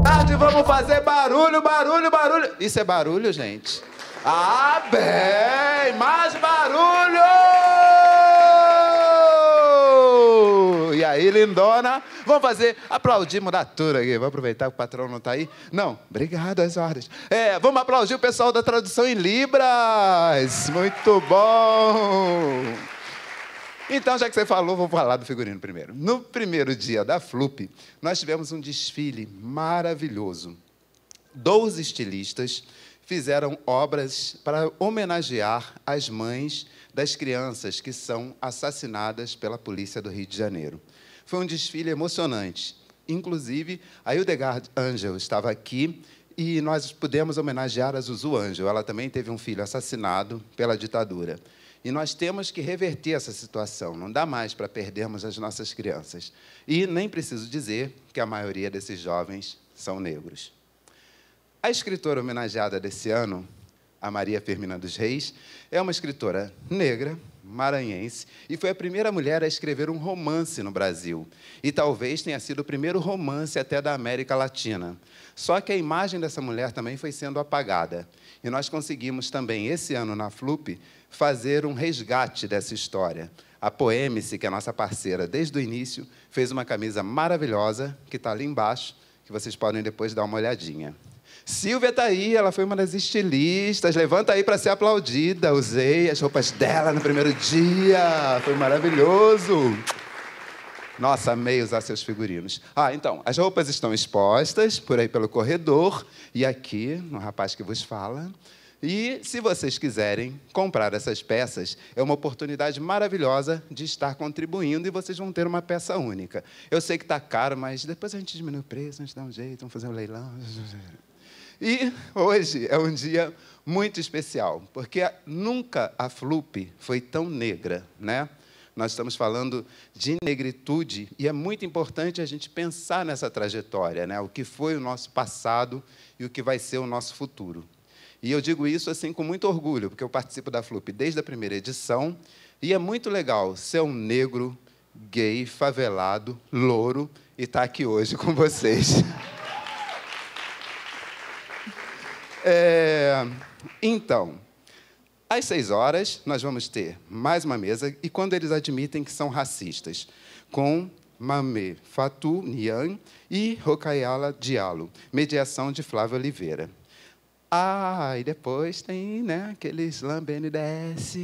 Tarde, vamos fazer barulho, barulho, barulho. Isso é barulho, gente? Ah, bem! Mais barulho! E aí, lindona? Vamos fazer, aplaudir, mudar tudo aqui. Vou aproveitar que o patrão não está aí. Não, obrigado, às ordens. Vamos aplaudir o pessoal da tradução em Libras. Muito bom! Então, já que você falou, vou falar do figurino primeiro. No primeiro dia da FLUP, nós tivemos um desfile maravilhoso. 12 estilistas fizeram obras para homenagear as mães das crianças que são assassinadas pela polícia do Rio de Janeiro. Foi um desfile emocionante. Inclusive, a Hildegard Angel estava aqui e nós pudemos homenagear a Zuzu Angel. Ela também teve um filho assassinado pela ditadura. E nós temos que reverter essa situação. Não dá mais para perdermos as nossas crianças. E nem preciso dizer que a maioria desses jovens são negros. A escritora homenageada desse ano, a Maria Firmina dos Reis, é uma escritora negra, maranhense, e foi a primeira mulher a escrever um romance no Brasil. E talvez tenha sido o primeiro romance até da América Latina. Só que a imagem dessa mulher também foi sendo apagada. E nós conseguimos também, esse ano, na FLUP, fazer um resgate dessa história. A Poemice, que é a nossa parceira desde o início, fez uma camisa maravilhosa, que está ali embaixo, que vocês podem depois dar uma olhadinha. Silvia está aí, ela foi uma das estilistas. Levanta aí para ser aplaudida. Usei as roupas dela no primeiro dia. Foi maravilhoso. Nossa, amei usar seus figurinos. Então, as roupas estão expostas por aí pelo corredor e aqui, no rapaz que vos fala. E, se vocês quiserem comprar essas peças, é uma oportunidade maravilhosa de estar contribuindo e vocês vão ter uma peça única. Eu sei que está caro, mas depois a gente diminui o preço, a gente dá um jeito, vamos fazer um leilão. E hoje é um dia muito especial, porque nunca a FLUP foi tão negra, né? Nós estamos falando de negritude e é muito importante a gente pensar nessa trajetória, né? O que foi o nosso passado e o que vai ser o nosso futuro. E eu digo isso assim com muito orgulho, porque eu participo da FLUP desde a primeira edição e é muito legal ser um negro, gay, favelado, louro e estar aqui hoje com vocês. Então, às 6 horas, nós vamos ter mais uma mesa, e quando eles admitem que são racistas, com Mame Fatou Niang e Rokhayala Diallo, mediação de Flávio Oliveira. E depois tem, né, aquele slam BNDES.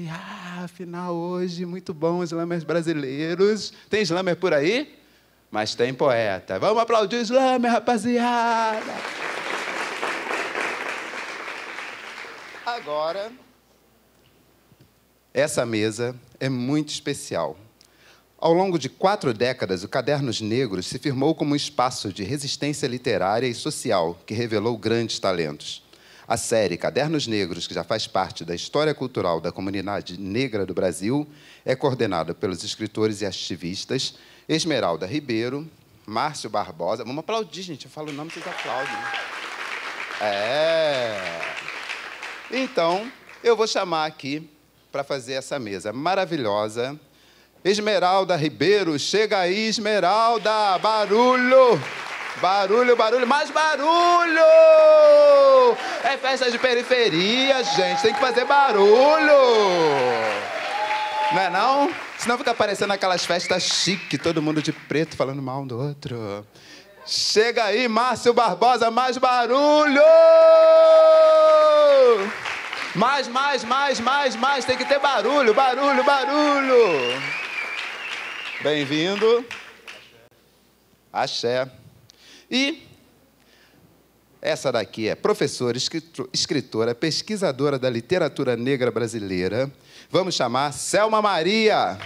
Afinal, hoje, muito bom, slammers brasileiros. Tem slammer por aí? Mas tem poeta. Vamos aplaudir o slammer, rapaziada! Agora, essa mesa é muito especial. Ao longo de 4 décadas, o Cadernos Negros se firmou como um espaço de resistência literária e social que revelou grandes talentos. A série Cadernos Negros, que já faz parte da história cultural da comunidade negra do Brasil, é coordenada pelos escritores e ativistas Esmeralda Ribeiro, Márcio Barbosa. Vamos aplaudir, gente. Eu falo o nome, vocês aplaudem. Então, eu vou chamar aqui para fazer essa mesa maravilhosa. Esmeralda Ribeiro, chega aí, Esmeralda! Barulho! Barulho, barulho, mais barulho! É festa de periferia, gente, tem que fazer barulho! Não é não? Senão fica parecendo aquelas festas chiques, todo mundo de preto falando mal um do outro. Chega aí, Márcio Barbosa, mais barulho! Mais, tem que ter barulho, barulho, barulho! Bem-vindo. Axé. E essa daqui é professora, escritora, pesquisadora da literatura negra brasileira. Vamos chamar Selma Maria.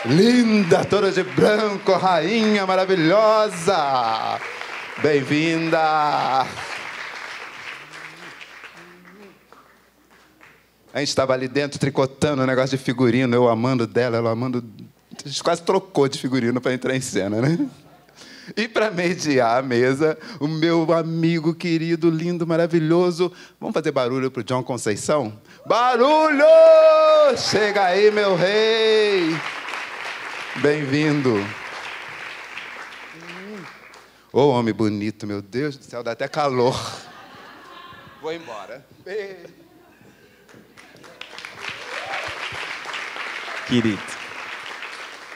Linda, toda de branco, rainha maravilhosa. Bem-vinda. A gente estava ali dentro tricotando um negócio de figurino, eu amando dela, ela amando... A gente quase trocou de figurino para entrar em cena, né? E para mediar a mesa, o meu amigo querido, lindo, maravilhoso... Vamos fazer barulho para o John Conceição? Barulho! Chega aí, meu rei! Bem-vindo. Ô, homem bonito, meu Deus do céu, dá até calor. Vou embora. Querido.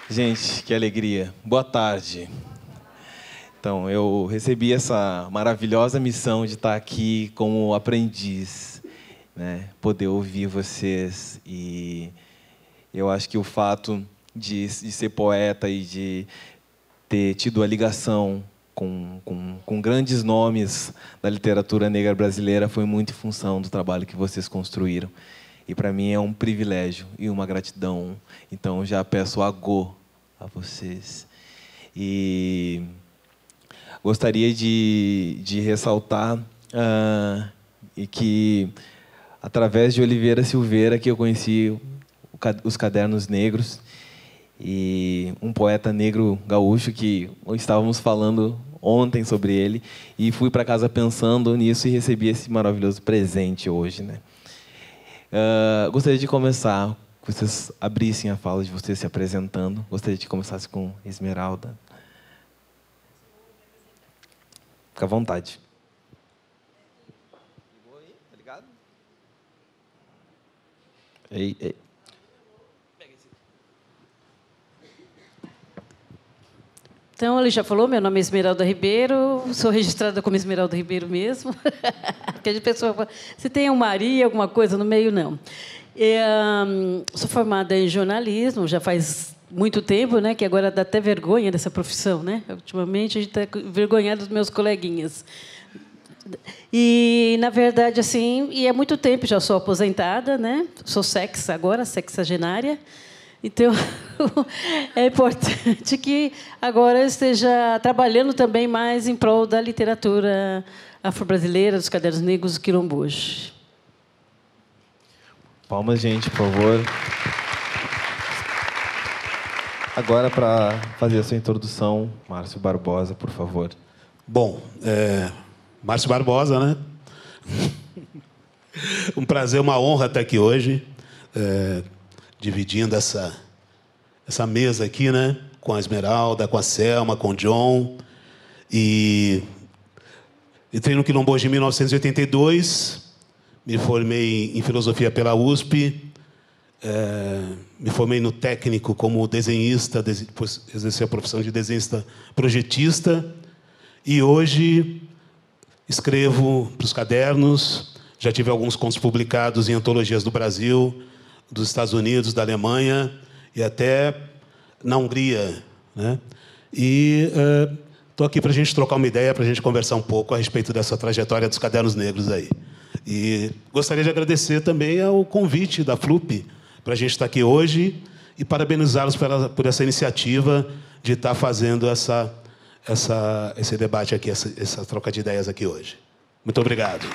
Gente, que alegria. Boa tarde. Então, eu recebi essa maravilhosa missão de estar aqui como aprendiz, né? Poder ouvir vocês. E eu acho que o fato de ser poeta e de ter tido a ligação com grandes nomes da literatura negra brasileira foi muito em função do trabalho que vocês construíram. E para mim é um privilégio e uma gratidão. Então já peço agô a vocês. E gostaria de ressaltar e que, através de Oliveira Silveira, que eu conheci os Cadernos Negros, e um poeta negro gaúcho que estávamos falando ontem sobre ele, e fui para casa pensando nisso e recebi esse maravilhoso presente hoje, né? Gostaria de começar, que vocês abrissem a fala de vocês se apresentando. Gostaria de começar com Esmeralda. Fica à vontade. Tá ligado? Ei. Então, ele já falou, meu nome é Esmeralda Ribeiro, sou registrada como Esmeralda Ribeiro mesmo. Porque a pessoa fala, você tem um Maria, alguma coisa no meio? Não. Sou formada em jornalismo, já faz muito tempo, né? Que agora dá até vergonha dessa profissão, né? Ultimamente, a gente está envergonhado dos meus coleguinhas. E, na verdade, assim, e há muito tempo já sou aposentada, né? Sou agora, sexagenária. Então, é importante que agora eu esteja trabalhando também mais em prol da literatura afro-brasileira, dos Cadernos Negros, do Quilombojo. Palmas, gente, por favor. Agora, para fazer a sua introdução, Márcio Barbosa, por favor. Bom, Márcio Barbosa, né? Um prazer, uma honra estar aqui hoje, dividindo essa mesa aqui, né? Com a Esmeralda, com a Selma, com o John. E entrei no Quilombojo em 1982, me formei em filosofia pela USP, me formei no técnico como desenhista, depois exerci a profissão de desenhista projetista, e hoje escrevo para os cadernos, já tive alguns contos publicados em antologias do Brasil, dos Estados Unidos, da Alemanha e até na Hungria, né? E estou aqui para a gente trocar uma ideia, para a gente conversar um pouco a respeito dessa trajetória dos Cadernos Negros aí. E gostaria de agradecer também ao convite da FLUP para a gente estar aqui hoje e parabenizá-los por essa iniciativa de estar fazendo esse debate aqui, essa troca de ideias aqui hoje. Muito obrigado.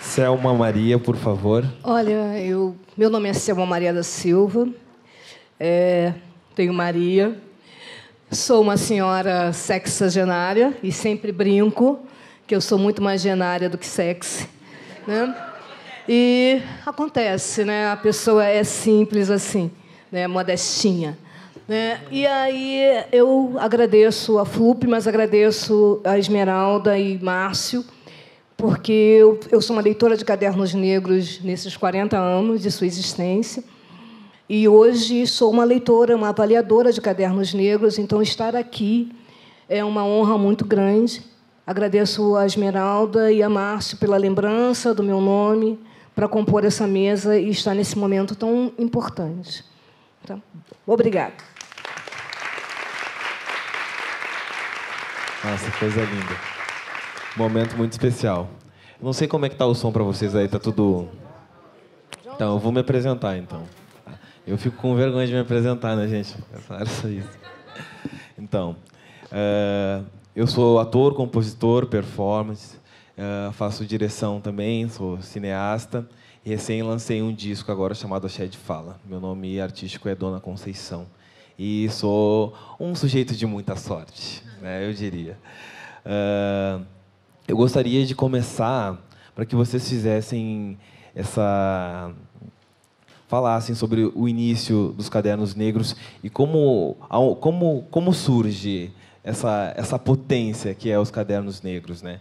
Selma Maria, por favor. Olha, meu nome é Selma Maria da Silva, tenho Maria, sou uma senhora sexagenária e sempre brinco que eu sou muito mais genária do que sexy, né? E acontece, né? A pessoa é simples assim, né? Modestinha, né? E aí eu agradeço a FLUP, mas agradeço a Esmeralda e Márcio, porque eu sou uma leitora de Cadernos Negros nesses 40 anos de sua existência. E hoje sou uma leitora, uma avaliadora de Cadernos Negros, então estar aqui é uma honra muito grande. Agradeço a Esmeralda e a Márcio pela lembrança do meu nome para compor essa mesa e estar nesse momento tão importante. Então, obrigada. Nossa, coisa linda. Momento muito especial. Não sei como é que tá o som para vocês aí, tá tudo... Então, eu vou me apresentar, então. Eu fico com vergonha de me apresentar, né, gente? É só isso. Então, eu sou ator, compositor, performance, faço direção também, sou cineasta, e recém lancei um disco agora chamado Axé de Fala. Meu nome artístico é Dona Conceição. E sou um sujeito de muita sorte, né, eu diria. Eu gostaria de começar para que vocês fizessem falassem sobre o início dos Cadernos Negros e como surge essa potência que é os Cadernos Negros, né?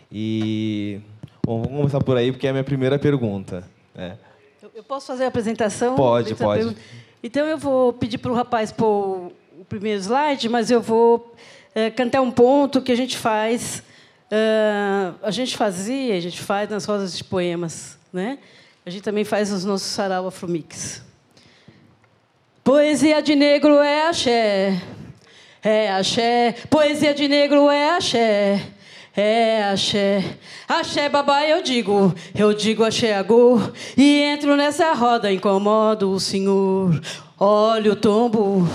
E bom, vamos começar por aí, porque é a minha primeira pergunta, né? Eu posso fazer a apresentação? Pode. Então, eu vou pedir para o rapaz pôr o primeiro slide, mas eu vou cantar um ponto que a gente faz. A gente faz nas rodas de poemas, né? A gente também faz os nossos sarau Afromix. Poesia de negro é axé, poesia de negro é axé, axé babá eu digo axé agô, e entro nessa roda, incomodo o senhor. Olha o tombo,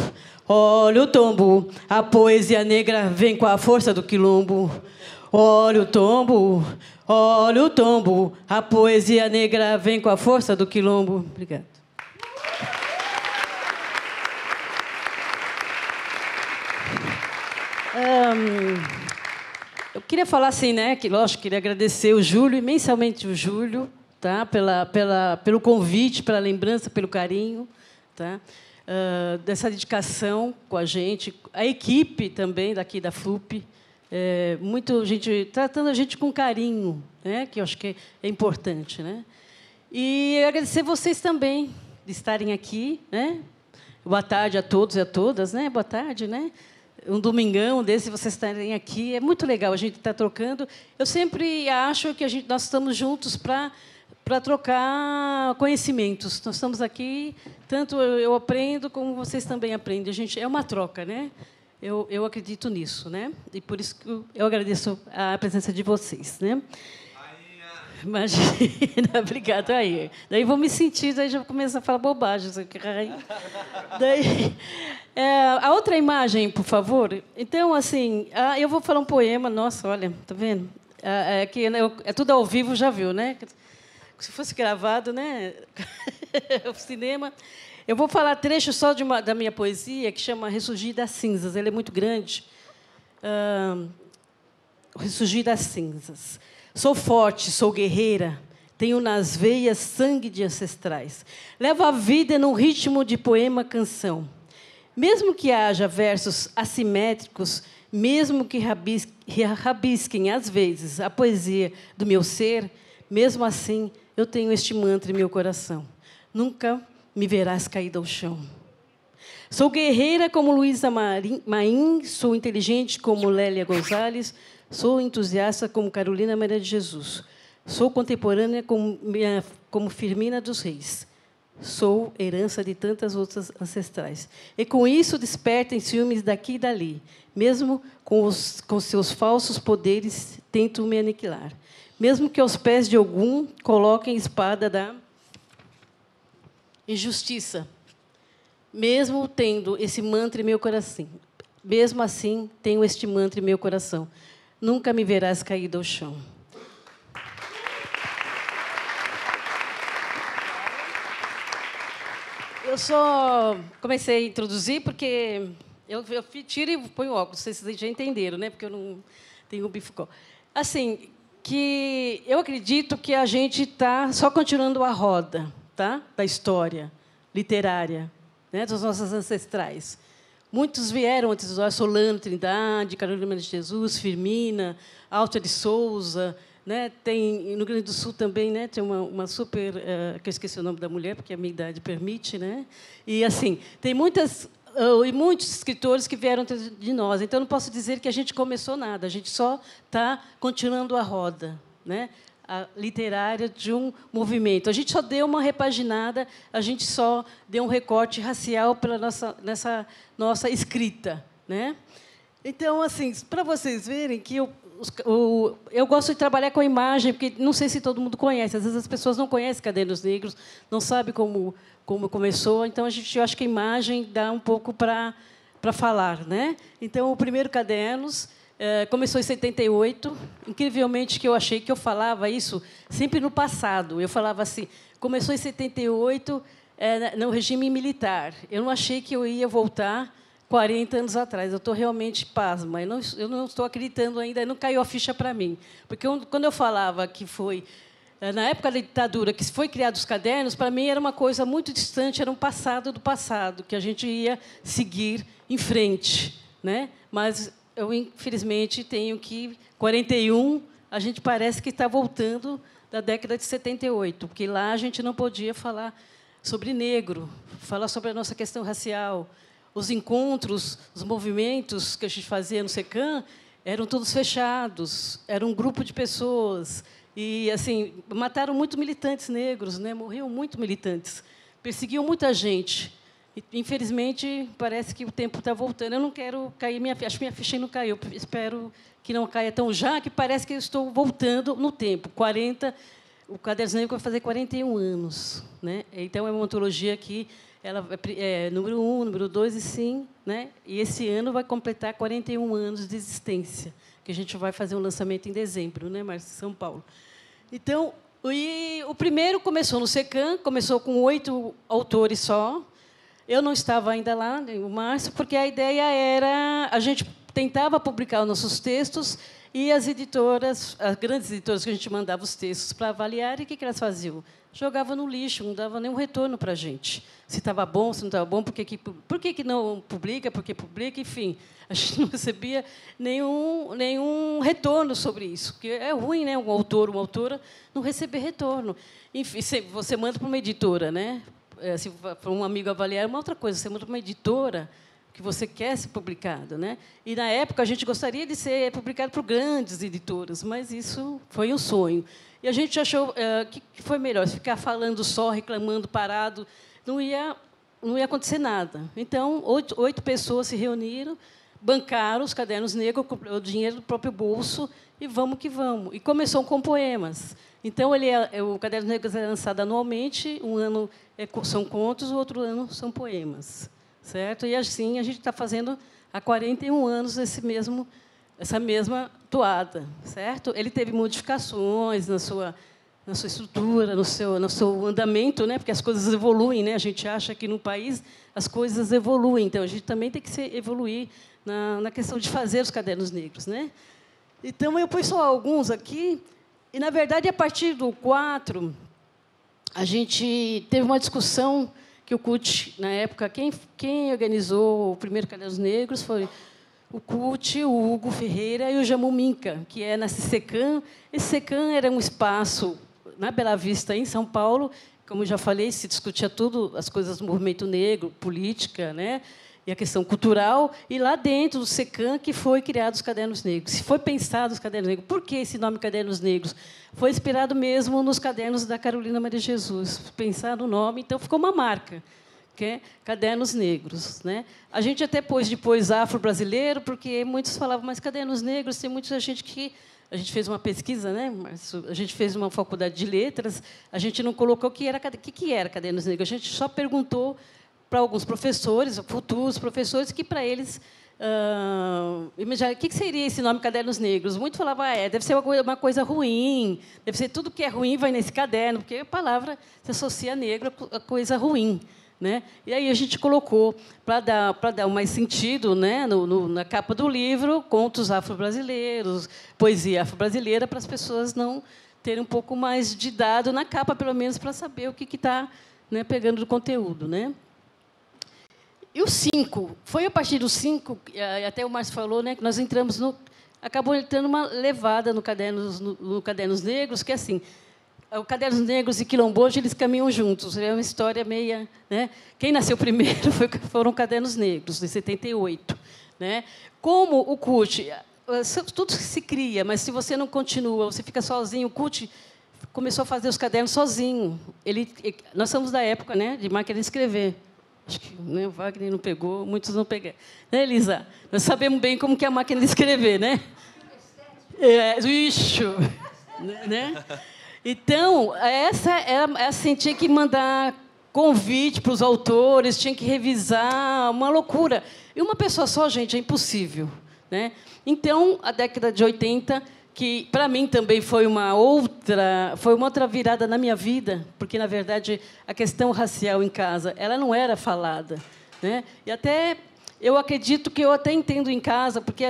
a poesia negra vem com a força do quilombo. Olha o tombo, a poesia negra vem com a força do quilombo. Obrigada. Eu queria falar assim, né? Que, lógico, queria agradecer o Júlio, imensamente o Júlio, tá? Pelo convite, pela lembrança, pelo carinho, tá? Dessa dedicação com a gente, a equipe também daqui da FLUP, muito gente tratando a gente com carinho, né? Que eu acho que é importante, né? E agradecer vocês também de estarem aqui, né? Boa tarde a todos e a todas, né? Boa tarde, né? Um domingão desse, vocês estarem aqui. É muito legal a gente estar trocando. Eu sempre acho que nós estamos juntos para trocar conhecimentos. Nós estamos aqui, tanto eu aprendo como vocês também aprendem. É uma troca, né? Eu acredito nisso, né? E por isso que eu agradeço a presença de vocês, né? Imagina, obrigado aí. Daí vou me sentir, daí já começo a falar bobagem. Daí, a outra imagem, por favor. Então, assim, eu vou falar um poema. Nossa, olha, tá vendo? É tudo ao vivo, já viu, né? Se fosse gravado, né? O cinema. Eu vou falar trecho só da minha poesia, que chama Ressurgir das Cinzas. Ele é muito grande. Ressurgir das Cinzas. Sou forte, sou guerreira, tenho nas veias sangue de ancestrais. Levo a vida num ritmo de poema-canção. Mesmo que haja versos assimétricos, mesmo que rabisquem, às vezes, a poesia do meu ser, mesmo assim, eu tenho este mantra em meu coração. Nunca me verás caída ao chão. Sou guerreira como Luísa Maim, sou inteligente como Lélia Gonzalez, sou entusiasta como Carolina Maria de Jesus. Sou contemporânea como Firmina dos Reis. Sou herança de tantas outras ancestrais. E, com isso, despertem ciúmes daqui e dali. Mesmo com seus falsos poderes, tentam me aniquilar. Mesmo que aos pés de algum coloquem espada da injustiça. Mesmo tendo esse mantra em meu coração. Mesmo assim, tenho este mantra em meu coração. Nunca me verás caída ao chão. Eu só comecei a introduzir porque eu tiro e ponho óculos. Vocês já entenderam, né? Porque eu não tenho bifocó. Assim, que eu acredito que a gente está só continuando a roda, tá? Da história literária, né? Dos nossos ancestrais. Muitos vieram antes de nós, Solano Trindade, Carolina de Jesus, Firmina, Alta de Souza, né? Tem no Rio Grande do Sul também, né? Tem uma super, que eu esqueci o nome da mulher porque a minha idade permite, né? E assim tem muitos escritores que vieram antes de nós. Então não posso dizer que a gente começou nada, a gente só está continuando a roda, né? A literária de um movimento. A gente só deu uma repaginada, a gente só deu um recorte racial nessa nossa escrita, né? Então, assim, para vocês verem que eu gosto de trabalhar com a imagem, porque não sei se todo mundo conhece. Às vezes as pessoas não conhecem Cadernos Negros, não sabem como começou. Então, eu acho que a imagem dá um pouco para falar, né? Então, o primeiro Cadernos começou em 78. Incrivelmente, que eu achei que eu falava isso sempre no passado. Eu falava assim, começou em 78, no regime militar. Eu não achei que eu ia voltar 40 anos atrás. Eu estou realmente pasma. Eu não estou acreditando ainda, não caiu a ficha para mim. Porque quando eu falava que foi Na época da ditadura, que foi criados os cadernos, para mim era uma coisa muito distante, era um passado do passado, que a gente ia seguir em frente, né? Mas eu, infelizmente, tenho que 41, a gente parece que está voltando da década de 78, porque lá a gente não podia falar sobre negro, falar sobre a nossa questão racial. Os encontros, os movimentos que a gente fazia no SECAM eram todos fechados, era um grupo de pessoas. E, assim, mataram muito militantes negros, né? Morriam muito militantes, perseguiam muita gente. E, infelizmente, parece que o tempo está voltando. Eu não quero cair, acho que minha ficha não caiu, espero que não caia tão já, que parece que eu estou voltando no tempo. O Cadernos Negros vai fazer 41 anos. Né? Então, é uma antologia que ela é número 1, número 2 e sim. Né? E esse ano vai completar 41 anos de existência, que a gente vai fazer um lançamento em dezembro, né, Márcio, em São Paulo. Então, o primeiro começou no SECAM, começou com 8 autores só. Eu não estava ainda lá, o Márcio, porque a ideia era... A gente tentava publicar os nossos textos e as editoras, as grandes editoras que a gente mandava os textos para avaliar, e o que elas faziam? Jogavam no lixo, não dava nenhum retorno para a gente. Se estava bom, se não estava bom, por que não publica, por que publica, enfim. A gente não recebia nenhum retorno sobre isso, porque é ruim, né, um autor, uma autora, não receber retorno. Enfim, você manda para uma editora, né? Se para um amigo avaliar, é uma outra coisa. Você manda para uma editora que você quer ser publicado, né? E, na época, a gente gostaria de ser publicado por grandes editoras, mas isso foi um sonho. E a gente achou que foi melhor ficar falando só, reclamando, parado, não ia acontecer nada. Então, 8 pessoas se reuniram, bancaram os Cadernos Negros, o dinheiro do próprio bolso, e vamos que vamos. E começou com poemas. Então, o Cadernos Negros é lançado anualmente, um ano são contos, o outro ano são poemas. Certo? E, assim, a gente está fazendo há 41 anos essa mesma toada. Certo? Ele teve modificações na sua estrutura, no seu andamento, né? Porque as coisas evoluem, né? A gente acha que no país as coisas evoluem, então a gente também tem que evoluir na questão de fazer os Cadernos Negros, né? Então eu pus só alguns aqui e, na verdade, a partir do 4 a gente teve uma discussão que o CUT, na época, quem organizou o primeiro Cadernos Negros foi o CUT, o Hugo Ferreira e o Jamu Minca, que é na SECAM. Esse SECAM era um espaço na Bela Vista, em São Paulo, como já falei, se discutia tudo, as coisas do movimento negro, política, né, e a questão cultural, e lá dentro do SECAM que foi criado os Cadernos Negros. Se foi pensado os Cadernos Negros, por que esse nome Cadernos Negros? Foi inspirado mesmo nos cadernos da Carolina Maria de Jesus. Pensar no nome, então ficou uma marca, que é Cadernos Negros, né? A gente até pôs depois afro-brasileiro, porque muitos falavam, mas Cadernos Negros, tem muita gente que... A gente fez uma pesquisa, né? A gente fez uma faculdade de letras, a gente não colocou o que era Cadernos Negros, a gente só perguntou para alguns professores, futuros professores, que para eles imaginaram o que seria esse nome Cadernos Negros. Muitos falavam, deve ser uma coisa ruim, deve ser tudo que é ruim vai nesse caderno, porque a palavra se associa a negro a coisa ruim. Né? E aí a gente colocou, para dar mais sentido, né, na capa do livro, contos afro-brasileiros, poesia afro-brasileira, para as pessoas não terem um pouco mais de dado na capa, pelo menos, para saber o que está, né, pegando do conteúdo. Né? E o 5, foi a partir do 5, até o Márcio falou, né, que nós entramos acabou entrando uma levada no Cadernos Negros, que é assim... O Cadernos Negros e Quilombojo, eles caminham juntos. É uma história meia... Né? Quem nasceu primeiro foram Cadernos Negros, de 78. Né? Como o CUT... Tudo se cria, mas se você não continua, você fica sozinho. O CUT começou a fazer os cadernos sozinho. Nós somos da época, né, de máquina de escrever. Acho que, né, o Wagner não pegou, muitos não pegaram. Né, Elisa? Nós sabemos bem como que é a máquina de escrever, né? Ixi! Né? Então, assim, tinha que mandar convite para os autores, tinha que revisar, uma loucura. E uma pessoa só, gente, é impossível. Né? Então, a década de 80, que, para mim, também foi uma outra virada na minha vida, porque, na verdade, a questão racial em casa ela não era falada. Né? E até eu acredito que eu até entendo em casa, porque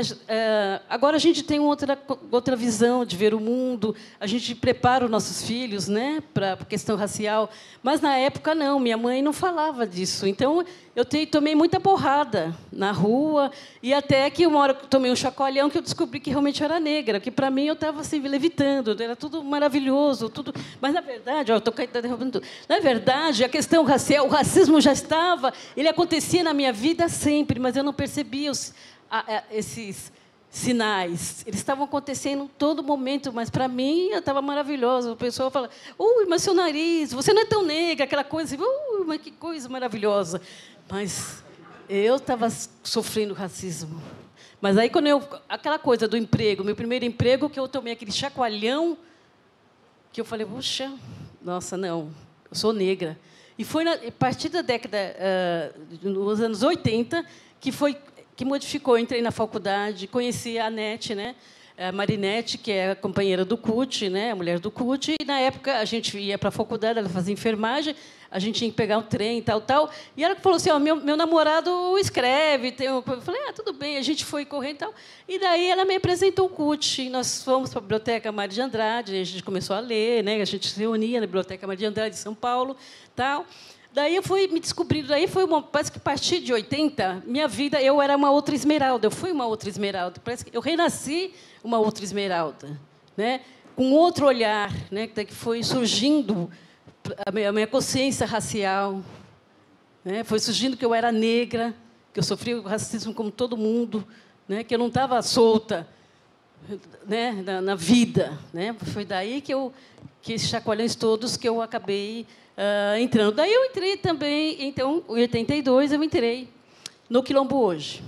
agora a gente tem outra visão de ver o mundo, a gente prepara os nossos filhos, né, para a questão racial, mas na época não, minha mãe não falava disso. Então eu tomei muita porrada na rua, e até que uma hora eu tomei um chacoalhão que eu descobri que realmente eu era negra, que para mim eu estava assim levitando, era tudo maravilhoso, tudo. Mas na verdade, eu estou derrubando tudo. Na verdade, a questão racial, o racismo já estava, ele acontecia na minha vida sempre, mas eu não percebia esses sinais. Eles estavam acontecendo em todo momento, mas para mim eu estava maravilhosa. O pessoal fala: ui, mas seu nariz, você não é tão negra, aquela coisa, mas que coisa maravilhosa. Mas eu estava sofrendo racismo. Mas aí, aquela coisa do emprego, meu primeiro emprego, que eu tomei aquele chacoalhão, que eu falei: puxa, nossa, não, eu sou negra. E foi a partir da década, nos anos 80, que modificou. Eu entrei na faculdade, conheci a Nete, né? A Marinete, que é a companheira do CUT, né? A mulher do CUT. E, na época, a gente ia para a faculdade, ela fazia enfermagem, a gente tinha que pegar um trem, tal. E ela falou assim: meu namorado escreve. Eu falei: tudo bem. A gente foi correndo e tal. E daí ela me apresentou o CUT. E nós fomos para a Biblioteca Mário de Andrade, a gente começou a ler, né? A gente se reunia na Biblioteca Mário de Andrade, de São Paulo, tal. Daí eu fui me descobrindo, parece que a partir de 80, minha vida, eu era uma outra Esmeralda, eu fui uma outra Esmeralda, parece que eu renasci uma outra Esmeralda, né? Com outro olhar, né? Que foi surgindo a minha consciência racial, né? Foi surgindo que eu era negra, que eu sofria o racismo como todo mundo, né? Que eu não estava solta, né? na vida, né? Foi daí que esses chacoalhões todos que eu acabei entrando. Daí eu entrei também, então, em 82, eu entrei no Quilombo Hoje.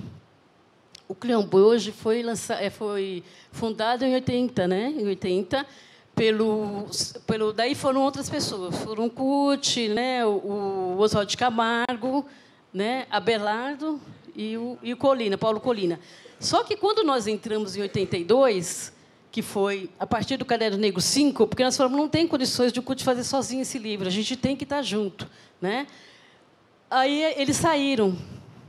O Quilombo Hoje foi fundado em 80, né? Em 80, daí foram outras pessoas. Foram o CUT, né? O Oswaldo de Camargo, né? Abelardo e o Colina, Paulo Colina. Só que, quando nós entramos em 82... que foi a partir do Caderno Negro 5, porque nós falamos: não tem condições de o CUT fazer sozinho esse livro, a gente tem que estar junto, né? Aí eles saíram,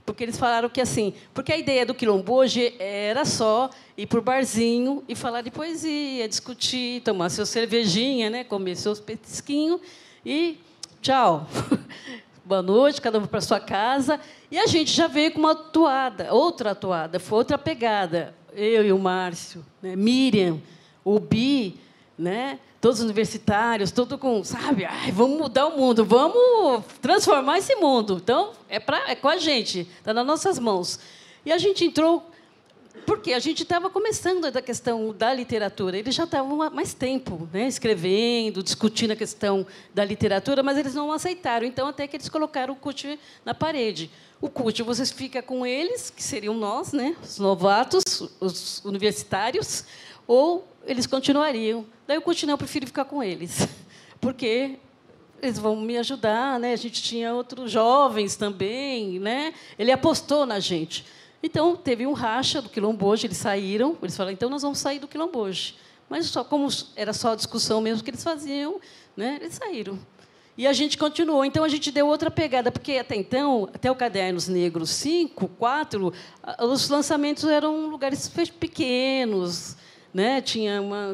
porque eles falaram que assim, porque a ideia do Quilombo Hoje era só ir para o barzinho e falar de poesia, discutir, tomar seu cervejinha, né? Comer seus petisquinhos e tchau. Boa noite, cada um para sua casa. E a gente já veio com uma outra atuada, foi outra pegada. Eu e o Márcio, né? Miriam, o Bi, né? Todos os universitários, tudo com, sabe, vamos mudar o mundo, vamos transformar esse mundo. Então, é com a gente, está nas nossas mãos. E a gente entrou, porque a gente estava começando da questão da literatura. Eles já estavam há mais tempo, né? Escrevendo, discutindo a questão da literatura, mas eles não aceitaram. Então, até que eles colocaram o CUT na parede. O CUT, você fica com eles, que seriam nós, né? Os novatos, os universitários, ou eles continuariam. Daí o CUT: não, eu prefiro ficar com eles, porque eles vão me ajudar, né? A gente tinha outros jovens também, né? Ele apostou na gente. Então, teve um racha do Quilombo Hoje, eles saíram, eles falaram: então nós vamos sair do Quilombo Hoje. Mas, como era só a discussão mesmo que eles faziam, né? Eles saíram. E a gente continuou. Então, a gente deu outra pegada, porque, até então, até o Cadernos Negros 5, 4, os lançamentos eram lugares pequenos, né?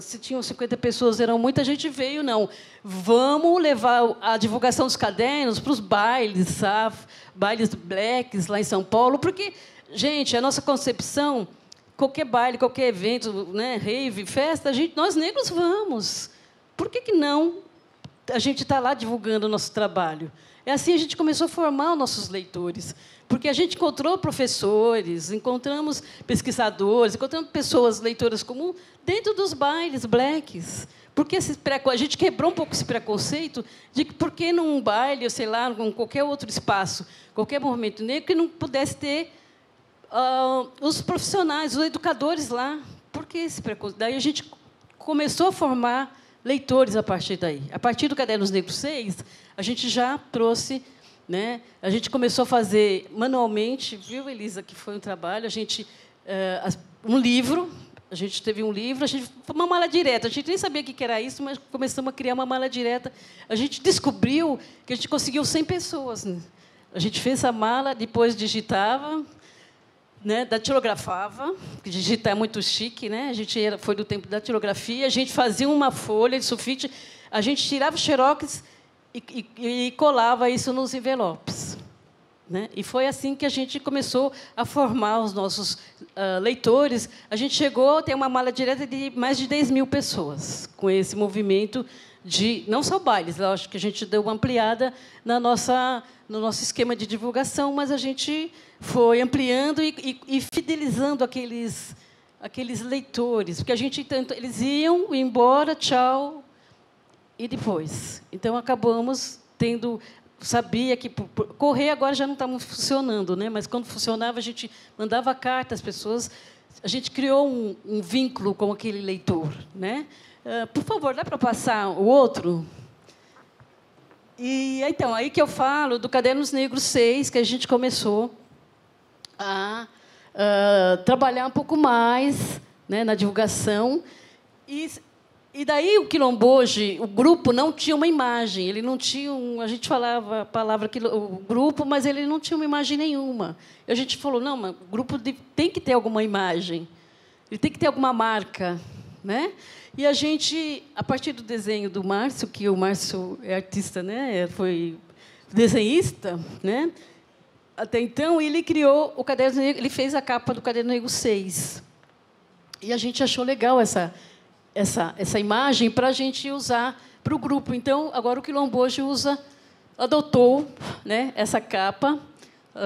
Se tinham 50 pessoas, muita gente veio, não. Vamos levar a divulgação dos cadernos para os bailes, sabe? Bailes blacks lá em São Paulo, porque, gente, a nossa concepção, qualquer baile, qualquer evento, né? Rave, festa, nós negros vamos. Por que não? A gente está lá divulgando o nosso trabalho. É assim a gente começou a formar os nossos leitores, porque a gente encontrou professores, encontramos pesquisadores, encontramos pessoas leitoras comuns dentro dos bailes blacks. Porque a gente quebrou um pouco esse preconceito de que, por que num baile, ou sei lá, em qualquer outro espaço, qualquer movimento negro, que não pudesse ter os profissionais, os educadores lá? Por que esse preconceito? Daí a gente começou a formar leitores a partir daí. A partir do Cadernos Negros 6, a gente já trouxe, né? A gente começou a fazer manualmente, viu, Elisa, que foi um trabalho, um livro, a gente teve um livro, uma mala direta, a gente nem sabia o que era isso, mas começamos a criar uma mala direta. A gente descobriu que a gente conseguiu 100 pessoas. Né? A gente fez essa mala, depois digitava, né, datilografava, porque digitar é muito chique, né? A gente foi do tempo da datilografia, a gente fazia uma folha de sulfite, a gente tirava o xerox e colava isso nos envelopes. Né? E foi assim que a gente começou a formar os nossos leitores. A gente chegou a ter uma mala direta de mais de 10 mil pessoas, com esse movimento de, não só bailes, eu acho que a gente deu uma ampliada no nosso esquema de divulgação, mas a gente foi ampliando e fidelizando aqueles leitores, porque a gente eles iam embora, tchau, e depois. Então, acabamos tendo... Sabia que correr agora já não está funcionando, né? Mas quando funcionava, a gente mandava carta às pessoas, a gente criou um vínculo com aquele leitor, né? Por favor, dá para passar o outro? E então, aí que eu falo do Cadernos Negros 6, que a gente começou a trabalhar um pouco mais, né, na divulgação. E daí o Quilomboje, o grupo não tinha uma imagem, ele não tinha a gente falava a palavra o grupo, mas ele não tinha uma imagem nenhuma. E a gente falou, não, mas o grupo tem que ter alguma imagem, ele tem que ter alguma marca, né? E a gente, a partir do desenho do Márcio, que o Márcio é artista, né? Foi desenhista, né? Até então ele criou o Caderno Negro, ele fez a capa do Caderno Negro 6. E a gente achou legal essa imagem para a gente usar para o grupo. Então, agora o Quilomboje adotou, né, essa capa,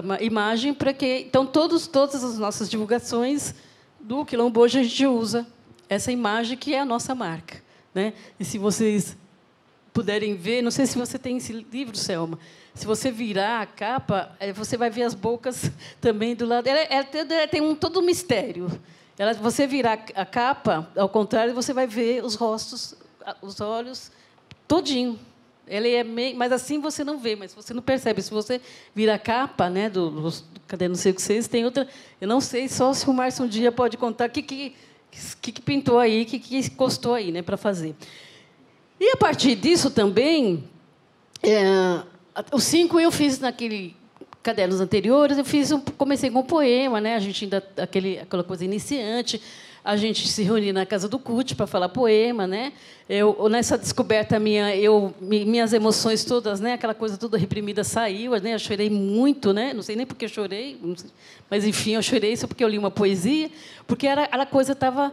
uma imagem, para que... Então, todas as nossas divulgações do Quilomboje, a gente usa essa imagem, que é a nossa marca. Né? E, se vocês puderem ver, não sei se você tem esse livro, Selma, se você virar a capa, você vai ver as bocas também do lado. Ela tem todo um mistério. Você virar a capa, ao contrário, você vai ver os rostos, os olhos, todinho. Ele é mas assim você não vê, mas você não percebe. Se você virar a capa, né, do Caderno Negro 6, tem outra... Eu não sei, só se o Márcio um dia pode contar o que pintou aí, o que encostou aí, né, para fazer. E, a partir disso, também, os 5 eu fiz naquele... Cadernos anteriores, comecei com um poema, né? A gente ainda aquela coisa iniciante, a gente se reunia na casa do CUT para falar poema, né? Nessa descoberta minhas emoções todas, né? Aquela coisa toda reprimida saiu, né? Eu chorei muito, né? Não sei nem porque eu chorei, mas enfim, eu chorei só porque eu li uma poesia, porque a coisa estava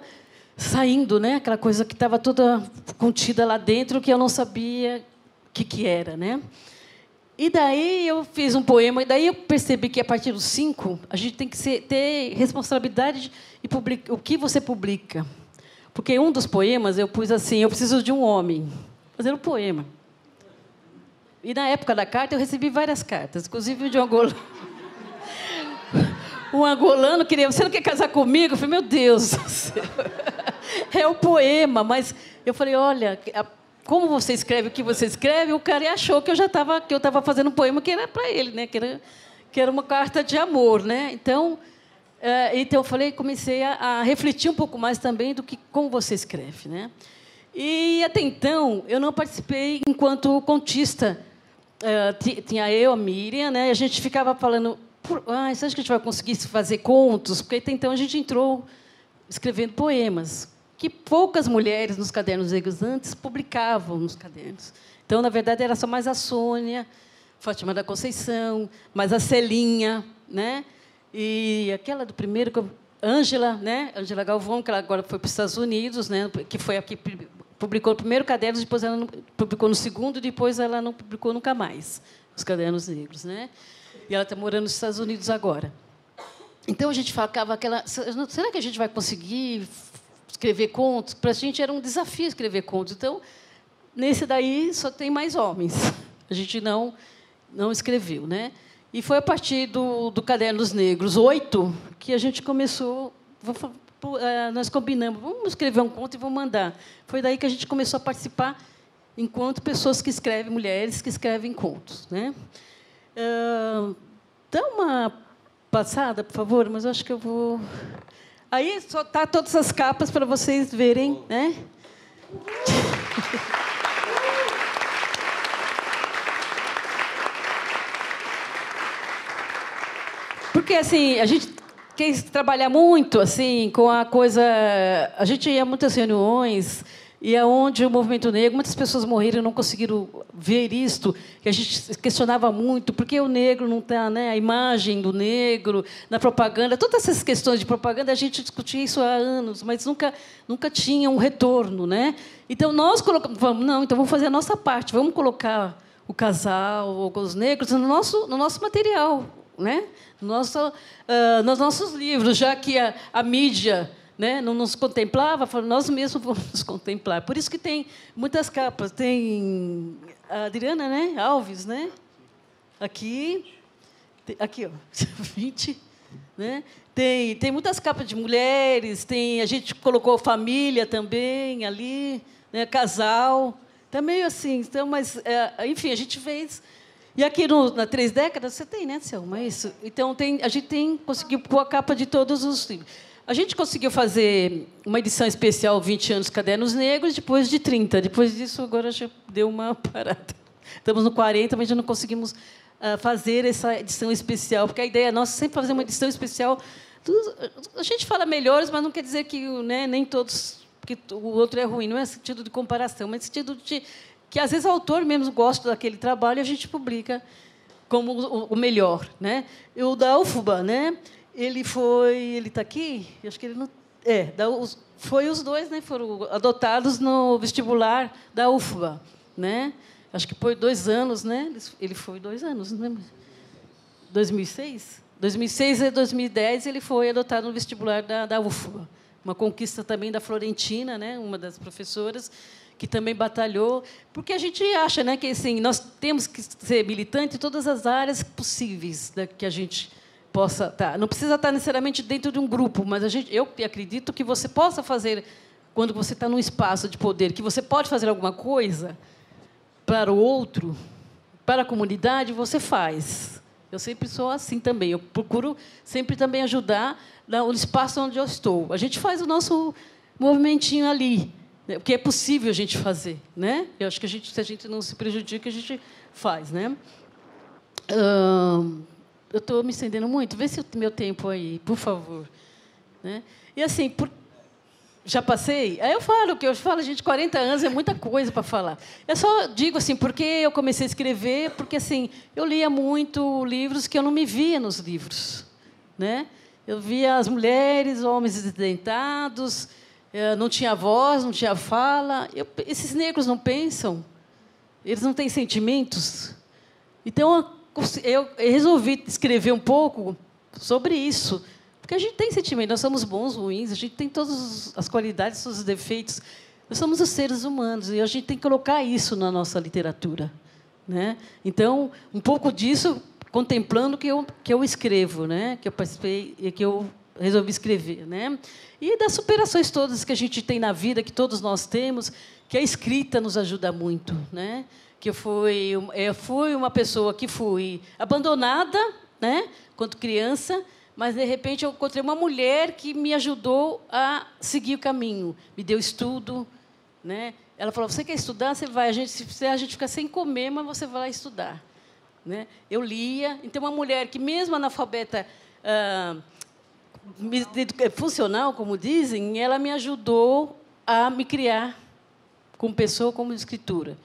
saindo, né? Aquela coisa que estava toda contida lá dentro, que eu não sabia o que era, né? E daí eu fiz um poema, e daí eu percebi que, a partir dos 5, a gente tem que ter responsabilidade de publicar o que você publica. Porque um dos poemas eu pus assim, eu preciso de um homem. Fazer um poema. E, na época da carta, eu recebi várias cartas, inclusive de um angolano. Um angolano queria, você não quer casar comigo? Eu falei, meu Deus do céu. É o poema, mas eu falei, olha... Como você escreve o que você escreve, o cara achou que eu estava fazendo um poema que era para ele, né? que era uma carta de amor, né? Então eu comecei a refletir um pouco mais também do que como você escreve, né? E até então eu não participei enquanto contista. Tinha eu, a Miriam, né? E a gente ficava falando, você acha que a gente vai conseguir fazer contos? Porque até então a gente entrou escrevendo poemas, que poucas mulheres nos Cadernos Negros antes publicavam nos cadernos. Então, na verdade, era só mais a Sônia, Fátima da Conceição, mais a Celinha, né? E aquela do primeiro, Ângela, né? Ângela Galvão, que ela agora foi para os Estados Unidos, né? Que foi aqui, publicou no primeiro caderno, depois ela não, publicou no segundo, depois ela não publicou nunca mais os Cadernos Negros, né? E ela está morando nos Estados Unidos agora. Então, a gente ficava aquela... Será que a gente vai conseguir escrever contos? Para a gente era um desafio escrever contos. Então, nesse daí só tem mais homens. A gente não escreveu, né? E foi a partir do Cadernos Negros 8 que a gente começou. Nós combinamos, vamos escrever um conto e vamos mandar. Foi daí que a gente começou a participar enquanto pessoas que escrevem, mulheres que escrevem contos, né? Dá uma passada, por favor, mas eu acho que eu vou. Aí só tá todas as capas para vocês verem, né? Porque assim, a gente quis trabalhar muito assim com a coisa. A gente ia a muitas reuniões e aonde o movimento negro, muitas pessoas morreram e não conseguiram ver isto, que a gente questionava muito, porque o negro não está, né, a imagem do negro na propaganda, todas essas questões de propaganda, a gente discutia isso há anos, mas nunca tinha um retorno, né? Então nós colocamos, então vamos fazer a nossa parte, vamos colocar o casal ou os negros no nosso material, né? Nos nossos livros, já que a mídia, né, não nos contemplava, nós mesmos vamos nos contemplar. Por isso que tem muitas capas. Tem a Adriana, né, Alves, né? Aqui, ó, 20, né? Tem muitas capas de mulheres. A gente colocou família também ali, né, casal. Tá meio assim. Então, mas, enfim, a gente fez. E aqui na 3 décadas você tem, né, Selma? Isso. Então a gente conseguiu pôr a capa de todos os livros. A gente conseguiu fazer uma edição especial 20 anos Cadernos Negros, depois de 30. Depois disso, agora já deu uma parada. Estamos no 40, mas já não conseguimos fazer essa edição especial, porque a ideia nossa é sempre fazer uma edição especial. A gente fala melhores, mas não quer dizer que, né, nem todos, que o outro é ruim. Não é sentido de comparação, mas sentido de que, às vezes, o autor mesmo gosta daquele trabalho e a gente publica como o melhor, né? E o da UFBA, né? Ele está aqui, acho que ele não... foi os dois, né? Foram adotados no vestibular da UFBA, né? Acho que foi 2 anos, né? Ele foi 2 anos, não lembro. 2006? 2006 e 2010 ele foi adotado no vestibular da UFBA. Uma conquista também da Florentina, né? Uma das professoras, que também batalhou, porque a gente acha, né, que assim, nós temos que ser militante em todas as áreas possíveis, né, que a gente possa estar. Não precisa estar necessariamente dentro de um grupo, mas eu acredito que você possa fazer, quando você está num espaço de poder, que você pode fazer alguma coisa para o outro, para a comunidade, você faz. Eu sempre sou assim também. Eu procuro sempre também ajudar no espaço onde eu estou. A gente faz o nosso movimentinho ali, né, porque é possível a gente fazer, né? Eu acho que se a gente não se prejudica, a gente faz, né? Eu estou me estendendo muito. Vê se o meu tempo aí, por favor. Né? E, assim, já passei? Aí eu falo, gente, 40 anos é muita coisa para falar. Eu só digo assim, porque eu comecei a escrever, porque assim, eu lia muito livros que eu não me via nos livros. Né? Eu via as mulheres, homens desdentados, não tinha voz, não tinha fala. Esses negros não pensam, eles não têm sentimentos. Então, eu resolvi escrever um pouco sobre isso, porque a gente tem sentimento, nós somos bons, ruins, a gente tem todas as qualidades, todos os defeitos, nós somos os seres humanos e a gente tem que colocar isso na nossa literatura, né? Então, um pouco disso, contemplando que eu escrevo, né? Que eu participei e que eu resolvi escrever, né? E das superações todas que a gente tem na vida, que todos nós temos, que a escrita nos ajuda muito, né? Que eu fui uma pessoa que fui abandonada, né, quando criança, mas de repente eu encontrei uma mulher que me ajudou a seguir o caminho, me deu estudo, né? Ela falou: você quer estudar, você vai. Se a gente fica sem comer, mas você vai lá estudar, né? Eu lia. Então uma mulher que mesmo analfabeta funcional, como dizem, ela me ajudou a me criar como pessoa, como escritora.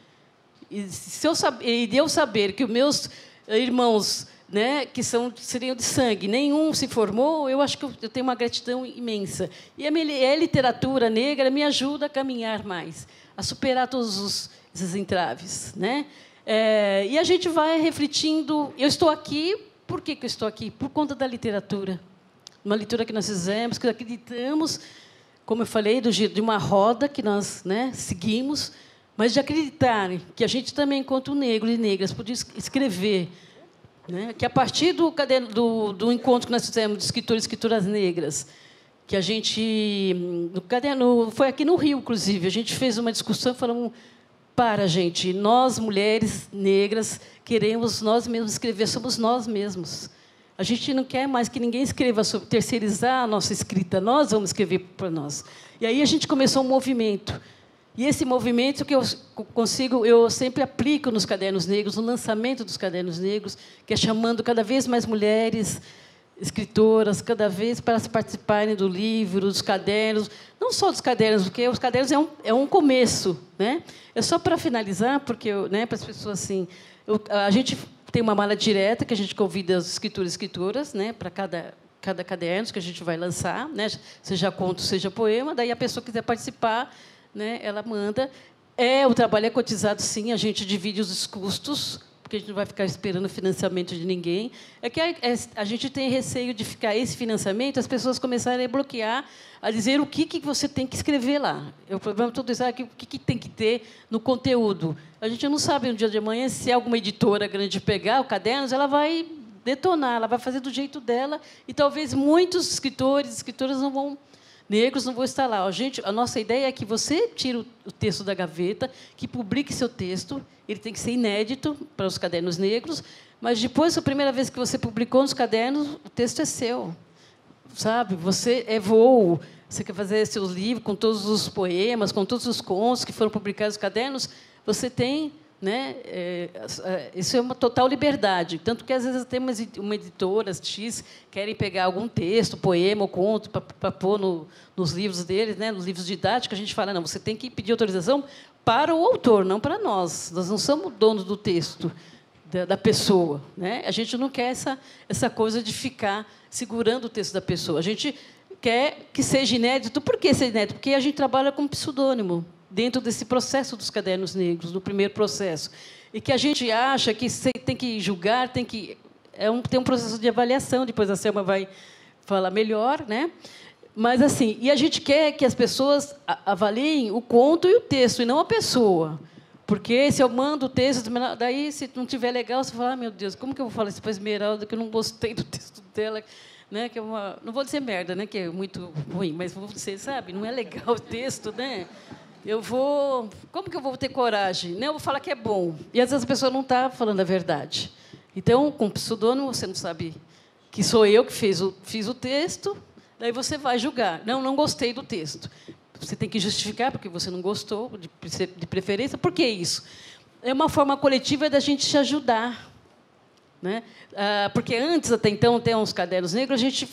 E de eu saber que os meus irmãos, né, que seriam de sangue, nenhum se formou, eu acho que eu tenho uma gratidão imensa. E a literatura negra me ajuda a caminhar mais, a superar todos esses entraves, né? E a gente vai refletindo. Eu estou aqui, por que eu estou aqui? Por conta da literatura. Uma leitura que nós fizemos, que acreditamos, como eu falei, de uma roda que nós, né, seguimos, mas de acreditar que a gente também, enquanto negros e negras, podia escrever, né? Que a partir do encontro que nós fizemos de escritores e escritoras negras, que a gente, no caderno, foi aqui no Rio, inclusive, a gente fez uma discussão, falamos: gente, nós, mulheres negras, queremos nós mesmos escrever, somos nós mesmos. A gente não quer mais que ninguém escreva sobre terceirizar a nossa escrita, nós vamos escrever para nós. E aí a gente começou um movimento. E esse movimento que eu sempre aplico nos Cadernos Negros, no lançamento dos Cadernos Negros, que é chamando cada vez mais mulheres, escritoras, cada vez para participarem do livro, dos cadernos, não só dos cadernos, porque os cadernos é um começo, né? É só para finalizar, porque, né, para as pessoas assim, a gente tem uma mala direta que a gente convida os escritores e escritoras, né, para cada caderno que a gente vai lançar, né, seja conto, seja poema. Daí a pessoa que quiser participar, né, ela manda. O trabalho é cotizado, sim, a gente divide os custos, porque a gente não vai ficar esperando financiamento de ninguém. É que a gente tem receio de ficar esse financiamento, as pessoas começarem a bloquear, a dizer o que você tem que escrever lá. O problema todo isso é o que tem que ter no conteúdo. A gente não sabe, no dia de amanhã, se alguma editora grande pegar o cadernos, ela vai detonar, ela vai fazer do jeito dela, e talvez muitos escritores e escritoras negros não vão estar lá. A nossa ideia é que você tire o texto da gaveta, que publique seu texto. Ele tem que ser inédito para os cadernos negros, mas depois, a primeira vez que você publicou nos cadernos, o texto é seu, sabe? Você é voo. Você quer fazer seus livros com todos os poemas, com todos os contos que foram publicados nos cadernos, você tem, né? Isso é uma total liberdade. Tanto que, às vezes, tem uma editora X querem pegar algum texto, poema ou conto, para pôr nos livros deles, né? Nos livros didáticos. A gente fala, não, você tem que pedir autorização para o autor, não para nós. Nós não somos donos do texto da pessoa, né? A gente não quer essa coisa de ficar segurando o texto da pessoa. A gente quer que seja inédito. Por que ser inédito? Porque a gente trabalha com pseudônimo dentro desse processo dos cadernos negros, no primeiro processo. E que a gente acha que você tem que julgar, tem um processo de avaliação, depois a Selma vai falar melhor, né? Mas, assim, e a gente quer que as pessoas avaliem o conto e o texto, e não a pessoa. Porque se eu mando o texto, daí, se não estiver legal, você fala, meu Deus, como que eu vou falar isso para a Esmeralda, que eu não gostei do texto dela, né? Que não vou dizer merda, né? Que é muito ruim, mas vou dizer, sabe, não é legal o texto, né? Como que eu vou ter coragem? Eu vou falar que é bom. E, às vezes, a pessoa não está falando a verdade. Então, com pseudônimo, você não sabe que sou eu que fiz o texto, daí você vai julgar. Não gostei do texto. Você tem que justificar porque você não gostou, de preferência. Por que isso? É uma forma coletiva da gente se ajudar, né? Porque antes, até então, tem uns cadernos negros, a gente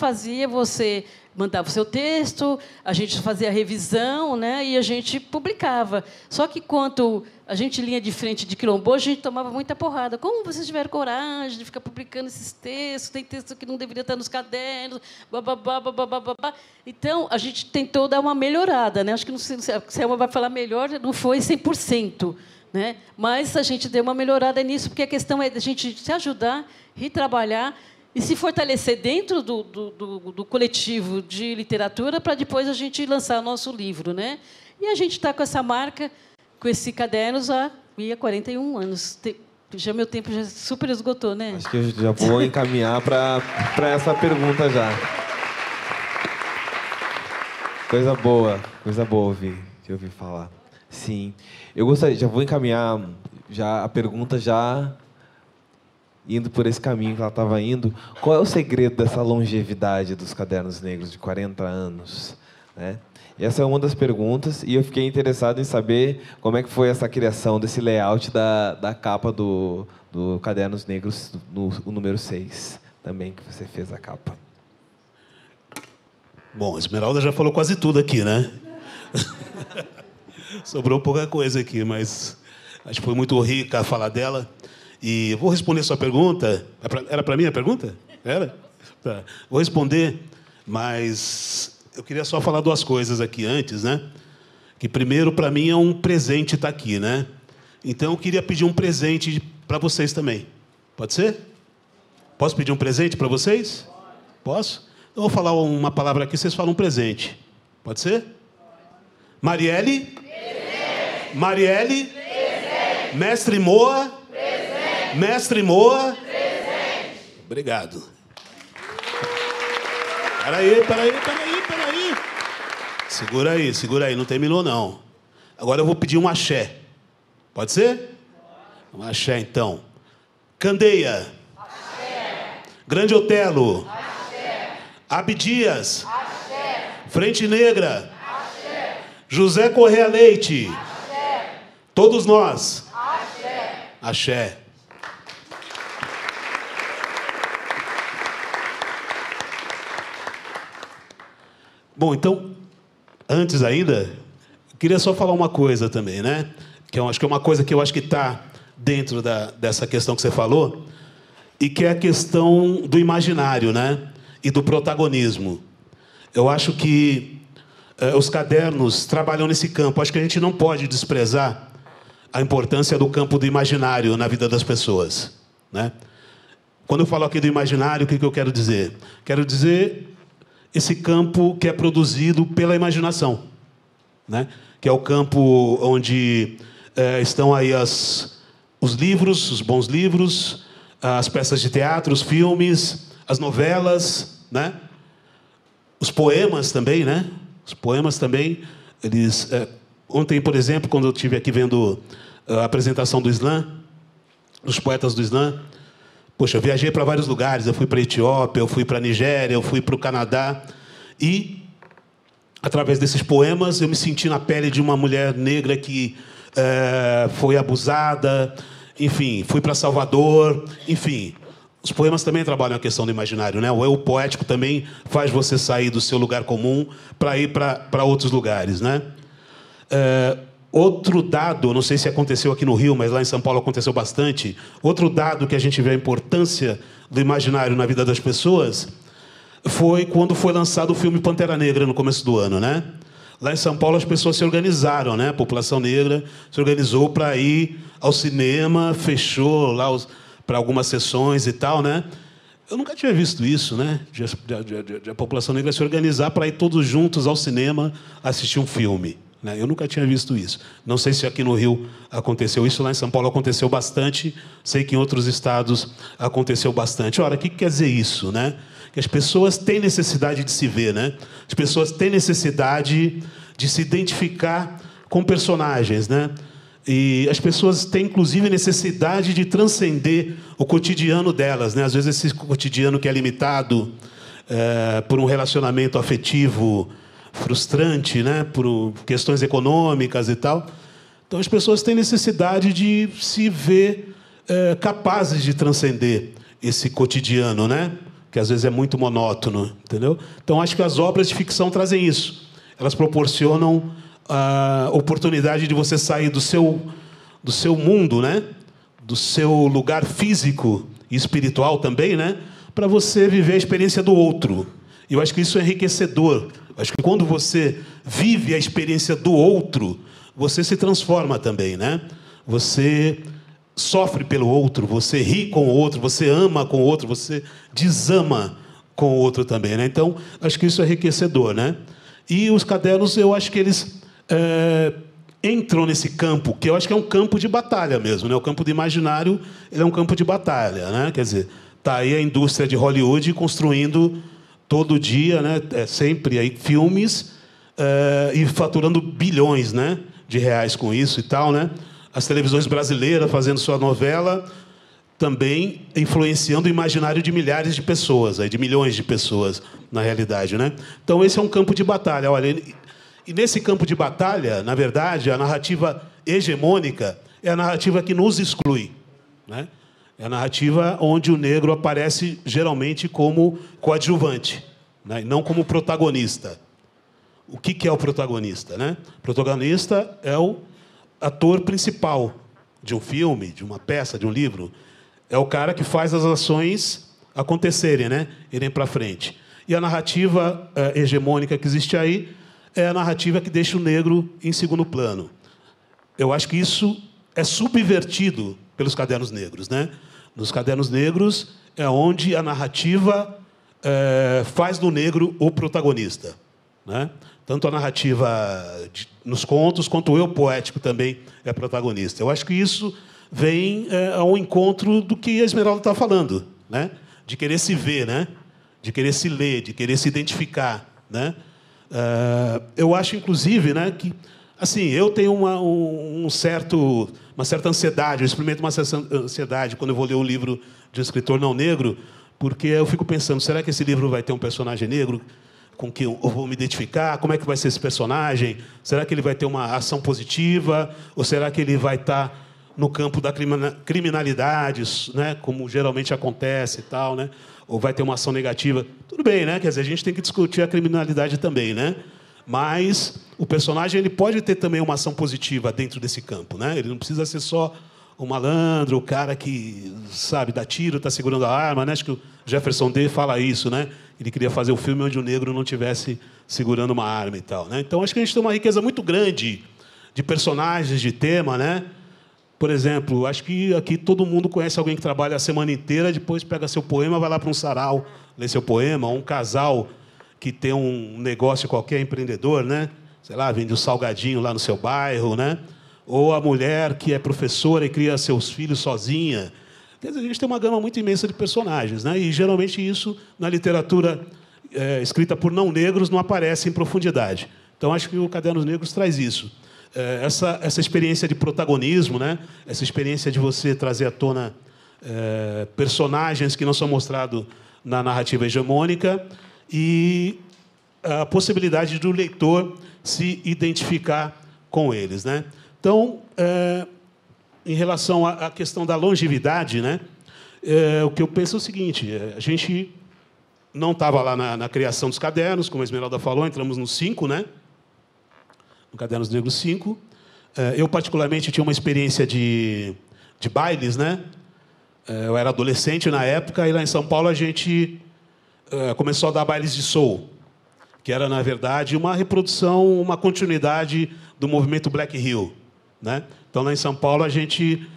você mandava o seu texto, a gente fazia a revisão, né? E a gente publicava. Só que, quando a gente linha de frente de quilombo, a gente tomava muita porrada. Como vocês tiveram coragem de ficar publicando esses textos? Tem texto que não deveria estar nos cadernos, bababá, bababá, babá. Então, a gente tentou dar uma melhorada, né? Acho que, não sei, a Selma vai falar melhor, não foi 100%. Né? Mas a gente deu uma melhorada nisso, porque a questão é a gente se ajudar, retrabalhar e se fortalecer dentro do coletivo de literatura para depois a gente lançar o nosso livro. Né? E a gente está com essa marca, com esse cadernos há 41 anos. Já meu tempo já super esgotou, né? Acho que eu já vou encaminhar para essa pergunta já. Coisa boa ouvir falar. Sim. Eu gostaria, já vou encaminhar a pergunta já indo por esse caminho que ela estava indo. Qual é o segredo dessa longevidade dos cadernos negros de 40 anos? Né? Essa é uma das perguntas, e eu fiquei interessado em saber como é que foi essa criação desse layout da capa do Cadernos Negros, o número 6, também, que você fez a capa. Bom, a Esmeralda já falou quase tudo aqui, né? Sobrou pouca coisa aqui, mas acho que foi muito rica a fala dela. E vou responder sua pergunta. Era para mim a pergunta? Era? Tá. Vou responder, mas eu queria só falar duas coisas aqui antes, né? Que primeiro, para mim, é um presente estar aqui, né? Então, eu queria pedir um presente para vocês também. Pode ser? Posso pedir um presente para vocês? Posso? Eu vou falar uma palavra aqui, vocês falam um presente. Pode ser? Marielle? Presente. Marielle? Presente. Mestre Moa? Presente. Mestre Moa? Presente. Obrigado. Peraí. Segura aí, não terminou, não. Agora eu vou pedir um axé. Pode ser? Um axé, então. Candeia. Axé. Grande Otelo. Axé. Abdias. Axé. Frente Negra. Axé. José Correia Leite. Axé. Todos nós. Axé. Axé. Bom, então, antes ainda, queria só falar uma coisa também, né? Que eu acho que é uma coisa que eu acho que está dentro dessa questão que você falou, e que é a questão do imaginário, né? E do protagonismo. Eu acho que os cadernos trabalham nesse campo. Acho que a gente não pode desprezar a importância do campo do imaginário na vida das pessoas, né? Quando eu falo aqui do imaginário, o que eu quero dizer? Quero dizer esse campo que é produzido pela imaginação, né? Que é o campo onde estão aí os livros, os bons livros, as peças de teatro, os filmes, as novelas, né? Os poemas também, né? Os poemas também, eles... ontem, por exemplo, quando eu estive aqui vendo a apresentação do Islã, dos poetas do Islã, poxa, eu viajei para vários lugares, eu fui para a Etiópia, eu fui para a Nigéria, eu fui para o Canadá, e, através desses poemas, eu me senti na pele de uma mulher negra que foi abusada, enfim, fui para Salvador, enfim... Os poemas também trabalham a questão do imaginário, né? O eu poético também faz você sair do seu lugar comum para ir para outros lugares, né? Outro dado, não sei se aconteceu aqui no Rio, mas lá em São Paulo aconteceu bastante. Outro dado que a gente vê a importância do imaginário na vida das pessoas foi quando foi lançado o filme Pantera Negra no começo do ano, né? Lá em São Paulo as pessoas se organizaram, né? A população negra se organizou para ir ao cinema, fechou lá para algumas sessões e tal, né? Eu nunca tinha visto isso, né? De a população negra se organizar para ir todos juntos ao cinema assistir um filme, né? Eu nunca tinha visto isso. Não sei se aqui no Rio aconteceu isso, lá em São Paulo aconteceu bastante, sei que em outros estados aconteceu bastante. Ora, o que quer dizer isso, né? Que as pessoas têm necessidade de se ver, né? As pessoas têm necessidade de se identificar com personagens, né? E as pessoas têm, inclusive, necessidade de transcender o cotidiano delas, né? Às vezes, esse cotidiano que é limitado por um relacionamento afetivo frustrante, né? Por questões econômicas e tal. Então, as pessoas têm necessidade de se ver capazes de transcender esse cotidiano, né? Que, às vezes, é muito monótono, entendeu? Então, acho que as obras de ficção trazem isso. Elas proporcionam a oportunidade de você sair do seu mundo, né? Do seu lugar físico e espiritual também, né? Para você viver a experiência do outro. E eu acho que isso é enriquecedor. Eu acho que quando você vive a experiência do outro, você se transforma também, né? Você sofre pelo outro, você ri com o outro, você ama com o outro, você desama com o outro também, né? Então, acho que isso é enriquecedor, né? E os cadernos, eu acho que eles entram nesse campo, que eu acho que é um campo de batalha mesmo, né? O campo do imaginário, ele é um campo de batalha, né? Quer dizer, tá aí a indústria de Hollywood construindo todo dia, né? Sempre aí filmes e faturando bilhões, né? De reais com isso e tal, né? As televisões brasileiras fazendo sua novela, também influenciando o imaginário de milhares de pessoas, aí, de milhões de pessoas, na realidade, né? Então, esse é um campo de batalha. Olha, e nesse campo de batalha, na verdade, a narrativa hegemônica é a narrativa que nos exclui, né? É a narrativa onde o negro aparece, geralmente, como coadjuvante, né? E não como protagonista. O que é o protagonista, né? O protagonista é o ator principal de um filme, de uma peça, de um livro. É o cara que faz as ações acontecerem, né? Irem para frente. E a narrativa hegemônica que existe aí é a narrativa que deixa o negro em segundo plano. Eu acho que isso é subvertido pelos cadernos negros, né? Nos cadernos negros é onde a narrativa faz do negro o protagonista, né? Tanto a narrativa nos contos, quanto o eu poético também é protagonista. Eu acho que isso vem ao encontro do que a Esmeralda está falando, né? De querer se ver, né? De querer se ler, de querer se identificar, né? Eu acho, inclusive, né, que assim, eu tenho uma certa ansiedade, eu experimento uma certa ansiedade quando eu vou ler um livro de um escritor não negro, porque eu fico pensando, será que esse livro vai ter um personagem negro com que eu vou me identificar? Como é que vai ser esse personagem? Será que ele vai ter uma ação positiva? Ou será que ele vai estar no campo da criminalidade, né? Como geralmente acontece e tal, né? Ou vai ter uma ação negativa. Tudo bem, né? Quer dizer, a gente tem que discutir a criminalidade também, né? Mas o personagem ele pode ter também uma ação positiva dentro desse campo, né? Ele não precisa ser só o malandro, o cara que, sabe, dá tiro, está segurando a arma, né? Acho que o Jefferson D fala isso, né? Ele queria fazer um filme onde o negro não estivesse segurando uma arma e tal, né? Então, acho que a gente tem uma riqueza muito grande de personagens, de tema, né? Por exemplo, acho que aqui todo mundo conhece alguém que trabalha a semana inteira, depois pega seu poema, vai lá para um sarau, lê seu poema, ou um casal que tem um negócio qualquer, empreendedor, né? Sei lá, vende um salgadinho lá no seu bairro, né? Ou a mulher que é professora e cria seus filhos sozinha. Quer dizer, a gente tem uma gama muito imensa de personagens, né? E, geralmente, isso, na literatura escrita por não negros, não aparece em profundidade. Então, acho que o Cadernos Negros traz isso. Essa experiência de protagonismo, né? Essa experiência de você trazer à tona personagens que não são mostrados na narrativa hegemônica e a possibilidade do leitor se identificar com eles, né? Então, em relação à questão da longevidade, né? O que eu penso é o seguinte: a gente não estava lá na criação dos cadernos, como a Esmeralda falou, entramos no 5, né? No Cadernos Negros 5. Eu, particularmente, tinha uma experiência de bailes, né? Eu era adolescente na época, e lá em São Paulo a gente começou a dar bailes de soul, que era, na verdade, uma reprodução, uma continuidade do movimento Black Hill, né? Então, lá em São Paulo, a gente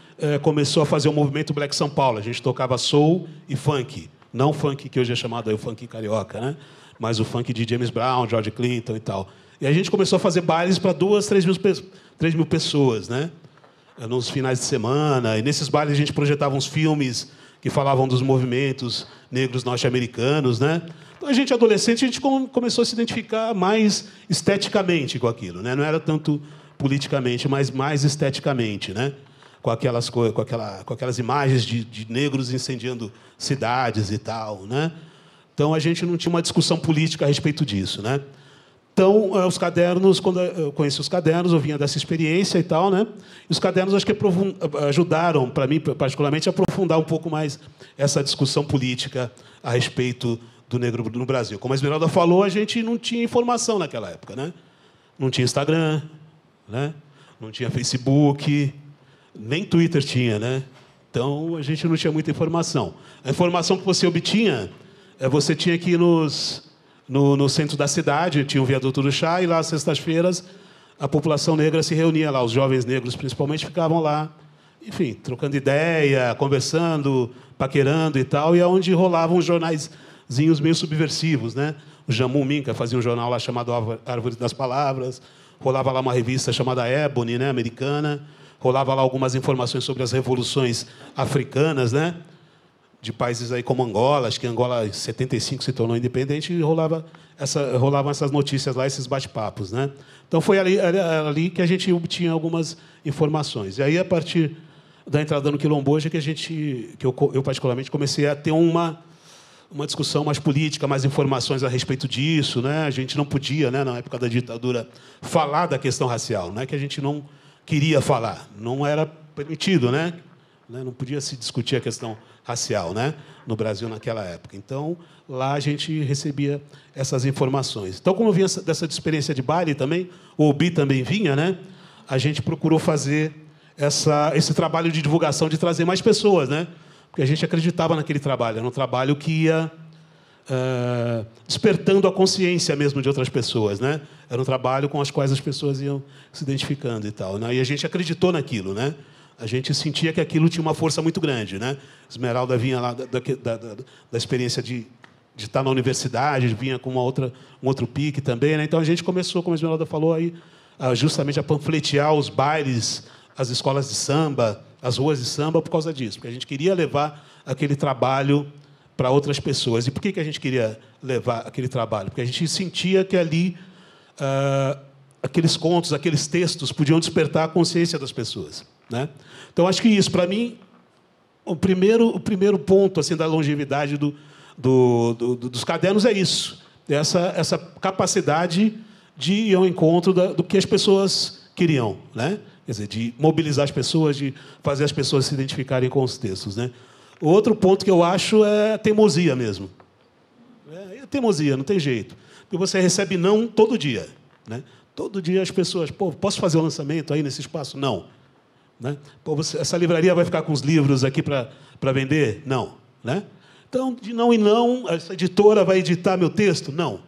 começou a fazer o movimento Black São Paulo. A gente tocava soul e funk. Não o funk que hoje é chamado aí, o funk carioca, né? Mas o funk de James Brown, George Clinton e tal. E a gente começou a fazer bailes para 3 mil pessoas, né? Nos finais de semana. E nesses bailes a gente projetava uns filmes que falavam dos movimentos negros norte-americanos, né? Então, a gente, adolescente, a gente começou a se identificar mais esteticamente com aquilo, né? Não era tanto politicamente, mas mais esteticamente, né? Com aquelas imagens de negros incendiando cidades e tal, né? Então, a gente não tinha uma discussão política a respeito disso, né? Então, os cadernos, quando eu conheci os cadernos, eu vinha dessa experiência e tal, né? E os cadernos, acho que ajudaram, para mim, particularmente, a aprofundar um pouco mais essa discussão política a respeito do negro no Brasil. Como a Esmeralda falou, a gente não tinha informação naquela época, né? Não tinha Instagram, né? Não tinha Facebook, nem Twitter tinha, né? Então, a gente não tinha muita informação. A informação que você obtinha, você tinha que ir no centro da cidade, tinha o Viaduto do Chá, e lá, às sextas-feiras, a população negra se reunia lá, os jovens negros, principalmente, ficavam lá, enfim, trocando ideia, conversando, paquerando e tal, e é onde rolavam os jornaizinhos meio subversivos, né? O Jamul Minca fazia um jornal lá chamado Árvore das Palavras, rolava lá uma revista chamada Ebony, né, americana, rolava lá algumas informações sobre as revoluções africanas, né? De países aí como Angola, acho que Angola em 75 se tornou independente, e rolavam essas notícias lá, esses bate-papos, né? Então, foi ali que a gente obtinha algumas informações. E aí, a partir da entrada no Quilomboja, que eu particularmente comecei a ter uma discussão mais política, mais informações a respeito disso, né? A gente não podia, né, na época da ditadura, falar da questão racial, né? Que a gente não queria falar, não era permitido, né? Não podia se discutir a questão racial, né, no Brasil naquela época. Então, lá a gente recebia essas informações. Então, como eu vinha dessa experiência de baile também, o Obi também vinha, né, a gente procurou fazer esse trabalho de divulgação, de trazer mais pessoas, né, porque a gente acreditava naquele trabalho. Era um trabalho que ia despertando a consciência mesmo de outras pessoas, né? Era um trabalho com as quais as pessoas iam se identificando e tal, né? E a gente acreditou naquilo, né? A gente sentia que aquilo tinha uma força muito grande, né? Esmeralda vinha lá da experiência de estar na universidade, vinha com um outro pique também, né? Então, a gente começou, como a Esmeralda falou, aí, justamente a panfletear os bailes, as escolas de samba, as ruas de samba, por causa disso, porque a gente queria levar aquele trabalho para outras pessoas. E por que a gente queria levar aquele trabalho? Porque a gente sentia que ali aqueles contos, aqueles textos podiam despertar a consciência das pessoas, né? Então, acho que isso, para mim, o primeiro ponto assim da longevidade dos cadernos é isso, essa capacidade de ir ao encontro do que as pessoas queriam, né? Quer dizer, de mobilizar as pessoas, de fazer as pessoas se identificarem com os textos, né? O outro ponto que eu acho é a teimosia mesmo. É teimosia, não tem jeito. Porque você recebe não todo dia, né? Todo dia as pessoas, pô, posso fazer o lançamento aí nesse espaço? Não. Né? Pô, essa livraria vai ficar com os livros aqui para vender? Não. Né? Então, de não e não, essa editora vai editar meu texto? Não.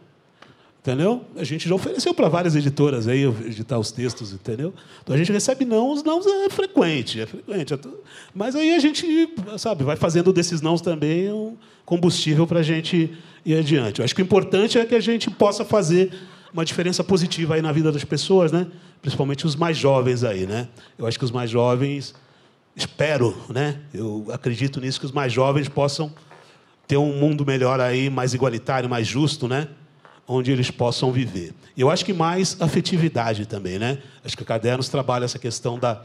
Entendeu? A gente já ofereceu para várias editoras aí editar os textos, entendeu? Então a gente recebe não, os não é frequente. Mas aí a gente, sabe, vai fazendo desses nãos também um combustível para a gente ir adiante. Eu acho que o importante é que a gente possa fazer uma diferença positiva aí na vida das pessoas, né? Principalmente os mais jovens aí, né? Eu acho que os mais jovens, espero, né? Eu acredito nisso, que os mais jovens possam ter um mundo melhor aí, mais igualitário, mais justo, né? Onde eles possam viver. E eu acho que mais afetividade também, né? Acho que o Cadernos trabalha essa questão da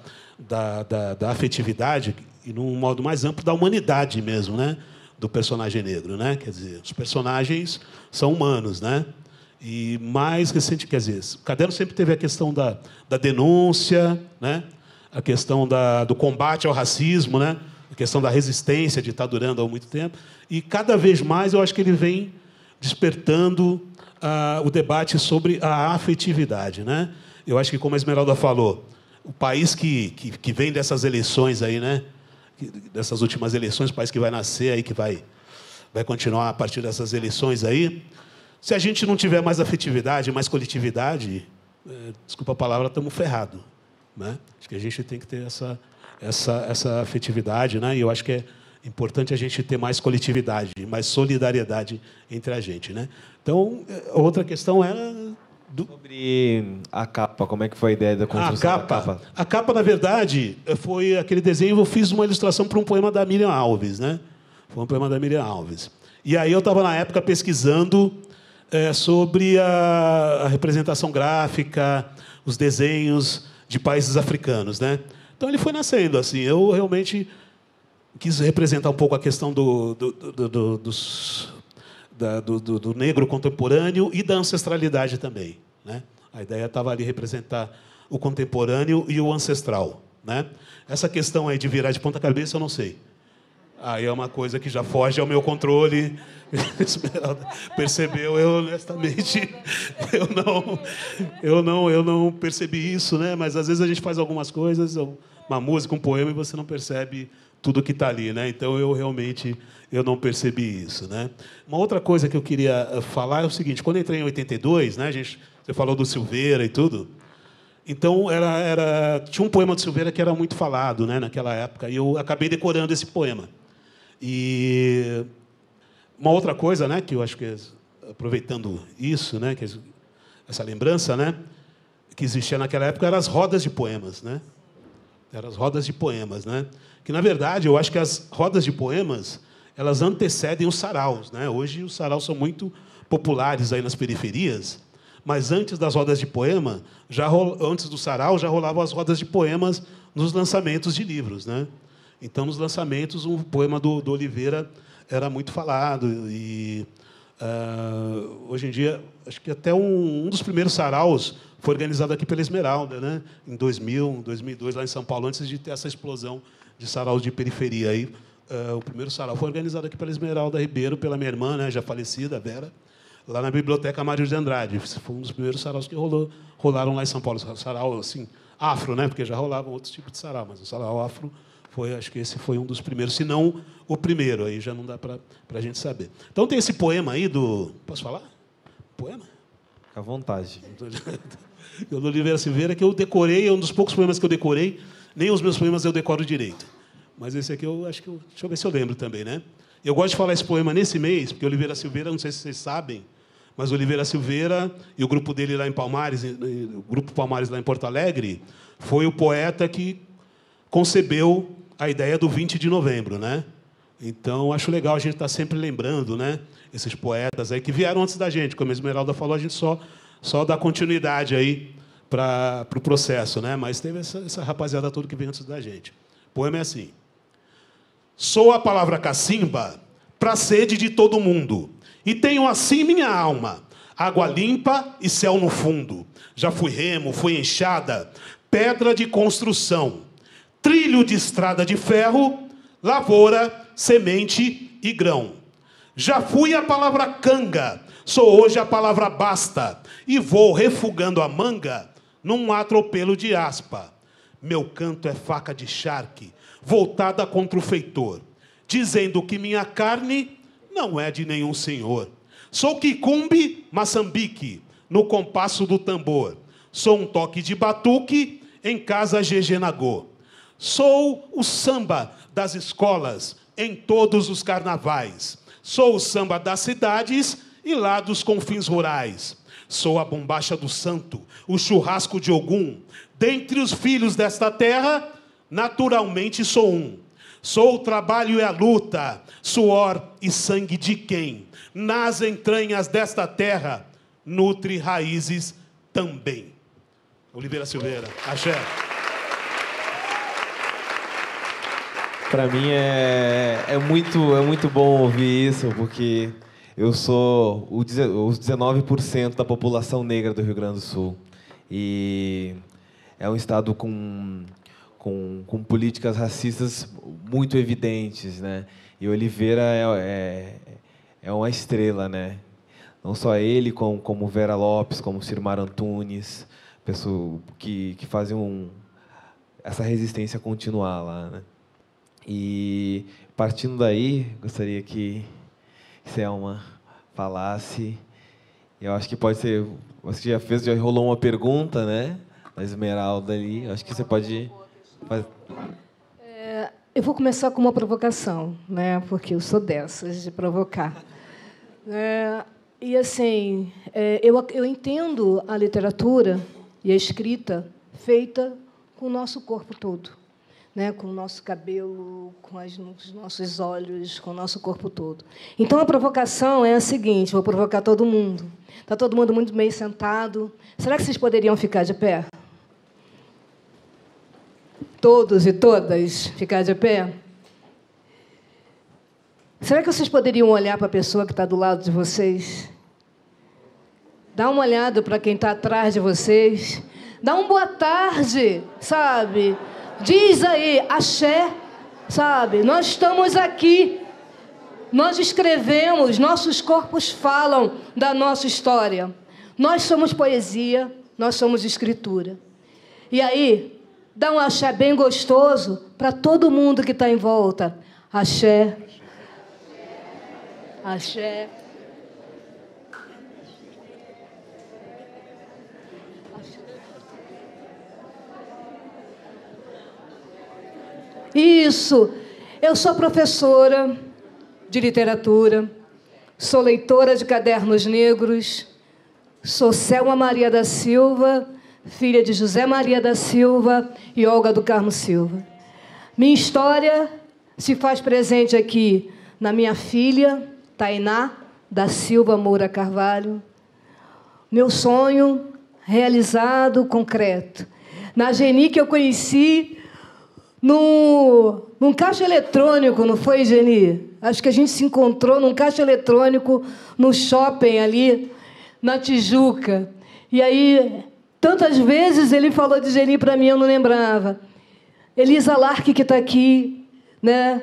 afetividade e, num modo mais amplo, da humanidade mesmo, né? Do personagem negro, né? Quer dizer, os personagens são humanos, né? E mais recente, quer dizer, o Caderno sempre teve a questão da denúncia, né? A questão do combate ao racismo, né? A questão da resistência de estar durando há muito tempo. E, cada vez mais, eu acho que ele vem despertando o debate sobre a afetividade, né? Eu acho que, como a Esmeralda falou, o país que vem dessas eleições aí, né? Dessas últimas eleições, o país que vai nascer aí, que vai continuar a partir dessas eleições aí, se a gente não tiver mais afetividade, mais coletividade, desculpa a palavra, estamos ferrados, né? Acho que a gente tem que ter essa afetividade, né? E eu acho que é importante a gente ter mais coletividade, mais solidariedade entre a gente, né? Então, outra questão era sobre a capa, como é que foi a ideia da construção da capa? A capa, na verdade, foi aquele desenho, eu fiz uma ilustração para um poema da Miriam Alves, né? Foi um poema da Miriam Alves. E aí eu estava, na época, pesquisando sobre a representação gráfica, os desenhos de países africanos, né? Então, ele foi nascendo, assim. Eu realmente quis representar um pouco a questão do negro contemporâneo e da ancestralidade também, né? A ideia estava ali representar o contemporâneo e o ancestral, né? Essa questão aí de virar de ponta cabeça, eu não sei. Aí é uma coisa que já foge ao meu controle. Percebeu? Eu, honestamente, eu não percebi isso, né? Mas às vezes a gente faz algumas coisas, uma música, um poema, e você não percebe tudo que está ali, né? Então eu realmente não percebi isso, né? Uma outra coisa que eu queria falar é o seguinte: quando eu entrei em 82, né, você falou do Silveira e tudo. Então tinha um poema do Silveira que era muito falado, né, naquela época, e eu acabei decorando esse poema. E uma outra coisa, né, que eu acho que, aproveitando isso, né, que essa lembrança, né, que existia naquela época, eram as rodas de poemas, né? Eram as rodas de poemas, né? Que, na verdade, eu acho que as rodas de poemas, elas antecedem os saraus, né? Hoje os saraus são muito populares aí nas periferias, mas antes das rodas de poema, antes do sarau, já rolavam as rodas de poemas nos lançamentos de livros, né? Então, nos lançamentos, um poema do Oliveira era muito falado. E, hoje em dia, acho que até um dos primeiros saraus foi organizado aqui pela Esmeralda, né? Em 2000, 2002, lá em São Paulo, antes de ter essa explosão de saraus de periferia. Aí, o primeiro sarau foi organizado aqui pela Esmeralda Ribeiro, pela minha irmã, né, já falecida, a Vera, lá na Biblioteca Mário de Andrade. Foi um dos primeiros saraus que rolaram lá em São Paulo. Sarau, assim, afro, né? Porque já rolavam outros tipos de sarau, mas o sarau afro acho que esse foi um dos primeiros, se não o primeiro, aí já não dá para a gente saber. Então tem esse poema aí do... Posso falar? Poema? À vontade. Do Oliveira Silveira, que eu decorei, é um dos poucos poemas que eu decorei. Nem os meus poemas eu decoro direito. Mas esse aqui eu acho que... Deixa eu ver se eu lembro também, né? Eu gosto de falar esse poema nesse mês, porque Oliveira Silveira, não sei se vocês sabem, mas Oliveira Silveira e o grupo dele lá em Palmares, o Grupo Palmares lá em Porto Alegre, foi o poeta que concebeu a ideia do 20 de novembro, né? Então, acho legal a gente estar sempre lembrando, né, esses poetas aí que vieram antes da gente. Como a Esmeralda falou, a gente só dá continuidade aí para o processo, né? Mas teve essa rapaziada toda que veio antes da gente. O poema é assim: sou a palavra cacimba para a sede de todo mundo, e tenho assim minha alma, água limpa e céu no fundo. Já fui remo, fui enxada, pedra de construção, trilho de estrada de ferro, lavoura, semente e grão. Já fui a palavra canga, sou hoje a palavra basta, e vou refugando a manga num atropelo de aspa. Meu canto é faca de charque, voltada contra o feitor, dizendo que minha carne não é de nenhum senhor. Sou quicumbe, maçambique, no compasso do tambor. Sou um toque de batuque em casa GG Nagô. Sou o samba das escolas em todos os carnavais. Sou o samba das cidades e lá dos confins rurais. Sou a bombacha do santo, o churrasco de Ogum. Dentre os filhos desta terra, naturalmente sou um. Sou o trabalho e a luta, suor e sangue de quem, nas entranhas desta terra, nutre raízes também. Oliveira Silveira, axé. Para mim é muito bom ouvir isso, porque eu sou os 19% da população negra do Rio Grande do Sul. E é um estado com políticas racistas muito evidentes, né? E Oliveira é uma estrela, né? Não só ele, como Vera Lopes, como Cirmar Antunes, pessoas que fazem essa resistência continuar lá, né? E, partindo daí, gostaria que Selma falasse. Eu acho que pode ser... Você já rolou uma pergunta, né? A Esmeralda ali. Acho que você pode... Eu vou começar com uma provocação, né? Porque eu sou dessas, de provocar. E, assim, eu entendo a literatura e a escrita feita com o nosso corpo todo. Né, com o nosso cabelo, com os nossos olhos, com o nosso corpo todo. Então, a provocação é a seguinte, vou provocar todo mundo. Está todo mundo muito meio sentado. Será que vocês poderiam ficar de pé? Todos e todas ficar de pé? Será que vocês poderiam olhar para a pessoa que está do lado de vocês? Dá uma olhada para quem está atrás de vocês. Dá uma boa tarde, sabe? Diz aí, axé, sabe? Nós estamos aqui, nós escrevemos, nossos corpos falam da nossa história. Nós somos poesia, nós somos escritura. E aí, dá um axé bem gostoso para todo mundo que está em volta. Axé, axé. Isso. Eu sou professora de literatura, sou leitora de cadernos negros, sou Selma Maria da Silva, filha de José Maria da Silva e Olga do Carmo Silva. Minha história se faz presente aqui na minha filha, Tainá da Silva Moura Carvalho. Meu sonho realizado, concreto. Na Geni, que eu conheci num caixa eletrônico, não foi, Geni? Acho que a gente se encontrou num caixa eletrônico no shopping ali, na Tijuca. E aí, tantas vezes ele falou de Geni para mim, eu não lembrava. Elisa Lark, que está aqui, né?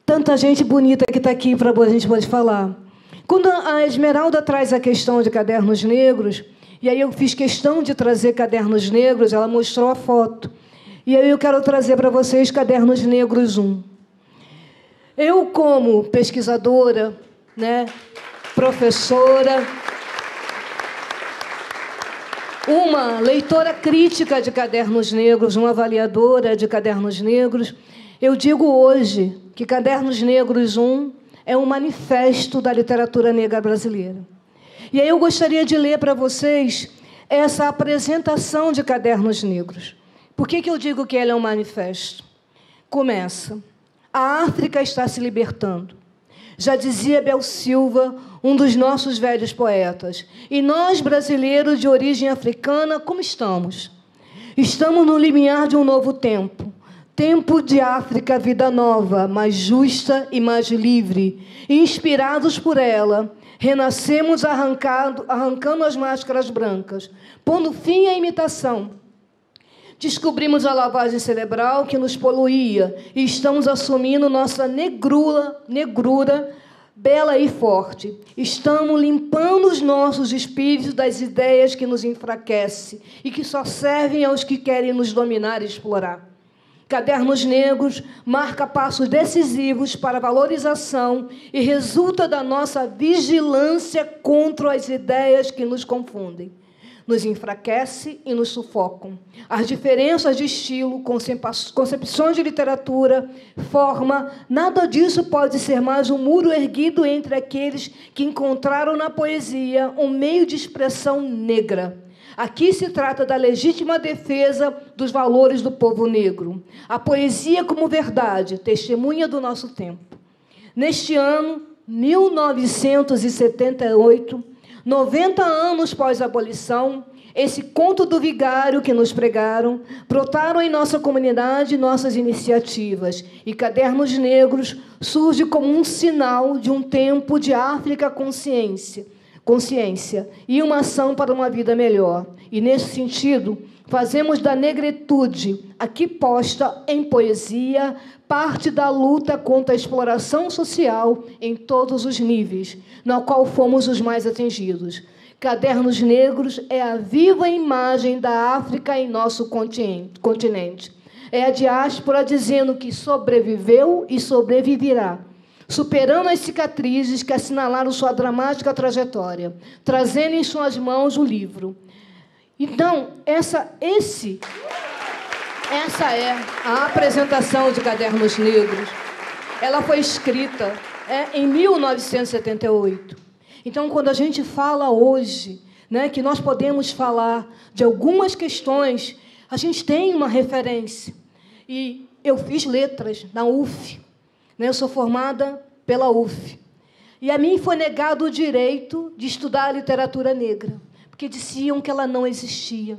Tanta gente bonita que está aqui para a gente pode falar. Quando a Esmeralda traz a questão de cadernos negros, e aí eu fiz questão de trazer cadernos negros, ela mostrou a foto. E aí eu quero trazer para vocês Cadernos Negros 1. Eu, como pesquisadora, né, professora, uma leitora crítica de Cadernos Negros, uma avaliadora de Cadernos Negros, eu digo hoje que Cadernos Negros 1 é um manifesto da literatura negra brasileira. E aí eu gostaria de ler para vocês essa apresentação de Cadernos Negros. Por que eu digo que ela é um manifesto? Começa. A África está se libertando. Já dizia Bel Silva, um dos nossos velhos poetas. E nós, brasileiros de origem africana, como estamos? Estamos no limiar de um novo tempo. Tempo de África, vida nova, mais justa e mais livre. Inspirados por ela, renascemos arrancando as máscaras brancas, pondo fim à imitação. Descobrimos a lavagem cerebral que nos poluía e estamos assumindo nossa negrura bela e forte. Estamos limpando os nossos espíritos das ideias que nos enfraquecem e que só servem aos que querem nos dominar e explorar. Cadernos Negros marca passos decisivos para a valorização e resulta da nossa vigilância contra as ideias que nos confundem, nos enfraquecem e nos sufocam. As diferenças de estilo, concepções de literatura, forma, nada disso pode ser mais um muro erguido entre aqueles que encontraram na poesia um meio de expressão negra. Aqui se trata da legítima defesa dos valores do povo negro. A poesia como verdade, testemunha do nosso tempo. Neste ano, 1978, 90 anos pós a abolição, esse conto do vigário que nos pregaram, brotaram em nossa comunidade nossas iniciativas. E Cadernos Negros surge como um sinal de um tempo de África consciência e uma ação para uma vida melhor. E, nesse sentido, fazemos da negritude, aqui posta em poesia, parte da luta contra a exploração social em todos os níveis, na qual fomos os mais atingidos. Cadernos Negros é a viva imagem da África em nosso continente. É a diáspora dizendo que sobreviveu e sobreviverá, superando as cicatrizes que assinalaram sua dramática trajetória, trazendo em suas mãos o livro. Então, essa é a apresentação de Cadernos Negros. Ela foi escrita em 1978. Então, quando a gente fala hoje, né, que nós podemos falar de algumas questões, a gente tem uma referência. E eu fiz letras na UF. Eu sou formada pela UF. E a mim foi negado o direito de estudar a literatura negra, porque diziam que ela não existia.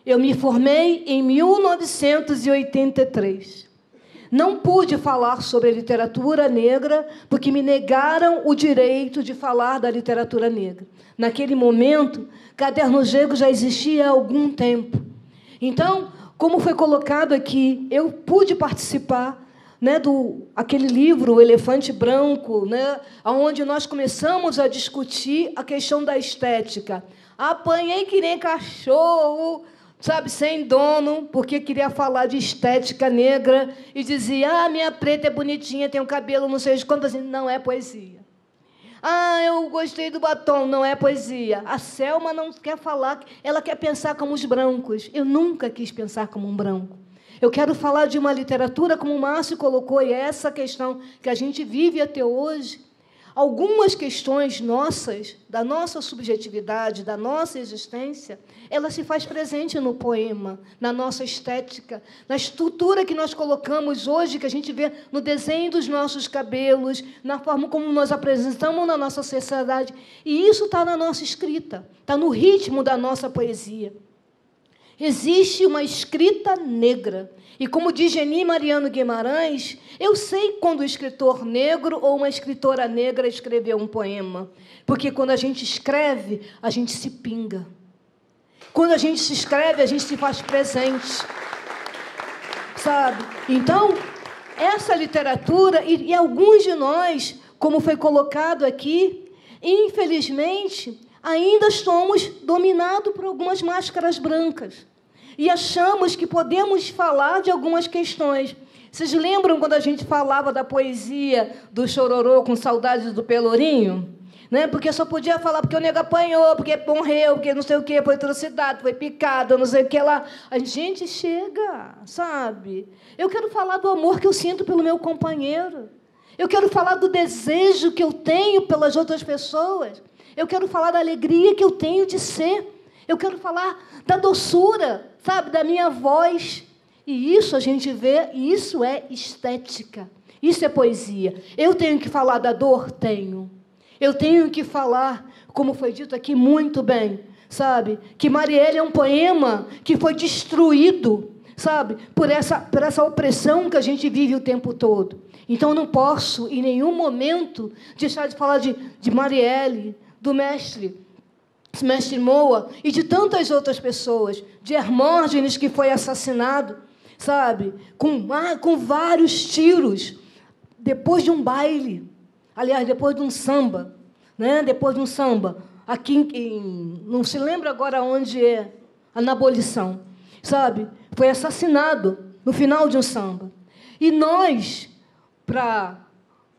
Eu me formei em 1983. Não pude falar sobre a literatura negra, porque me negaram o direito de falar da literatura negra. Naquele momento, Cadernos Negros já existia há algum tempo. Então, como foi colocado aqui, eu pude participar, né, aquele livro, O Elefante Branco, né, onde nós começamos a discutir a questão da estética. Apanhei que nem cachorro, sabe, sem dono, porque queria falar de estética negra e dizia: minha preta é bonitinha, tem um cabelo não sei de quanto, assim. Não é poesia. Eu gostei do batom, não é poesia. A Selma não quer falar, ela quer pensar como os brancos. Eu nunca quis pensar como um branco. Eu quero falar de uma literatura, como o Márcio colocou, e é essa questão que a gente vive até hoje. Algumas questões nossas, da nossa subjetividade, da nossa existência, ela se faz presente no poema, na nossa estética, na estrutura que nós colocamos hoje, que a gente vê no desenho dos nossos cabelos, na forma como nós apresentamos na nossa sociedade. E isso está na nossa escrita, está no ritmo da nossa poesia. Existe uma escrita negra. E, como diz Geni Mariano Guimarães, eu sei quando um escritor negro ou uma escritora negra escreveu um poema. Porque, quando a gente escreve, a gente se pinga. Quando a gente se escreve, a gente se faz presente. Sabe? Então, essa literatura, e alguns de nós, como foi colocado aqui, infelizmente, ainda somos dominados por algumas máscaras brancas. E achamos que podemos falar de algumas questões. Vocês lembram quando a gente falava da poesia do Chororô com saudades do Pelourinho? Né? Porque só podia falar porque o nego apanhou, porque morreu, porque não sei o quê, foi atrocidade, foi picada, não sei o que lá. A gente chega, sabe? Eu quero falar do amor que eu sinto pelo meu companheiro. Eu quero falar do desejo que eu tenho pelas outras pessoas. Eu quero falar da alegria que eu tenho de ser. Eu quero falar da doçura, sabe, da minha voz. E isso a gente vê, e isso é estética. Isso é poesia. Eu tenho que falar da dor? Tenho. Eu tenho que falar, como foi dito aqui muito bem, sabe, que Marielle é um poema que foi destruído, sabe, por essa opressão que a gente vive o tempo todo. Então, eu não posso, em nenhum momento, deixar de falar de Marielle, do mestre Mestre Moa e de tantas outras pessoas, de Hermógenes, que foi assassinado, sabe, com vários tiros, depois de um baile, aliás, depois de um samba, né? Depois de um samba, aqui não se lembra agora onde é, na abolição, sabe, foi assassinado no final de um samba. E nós, para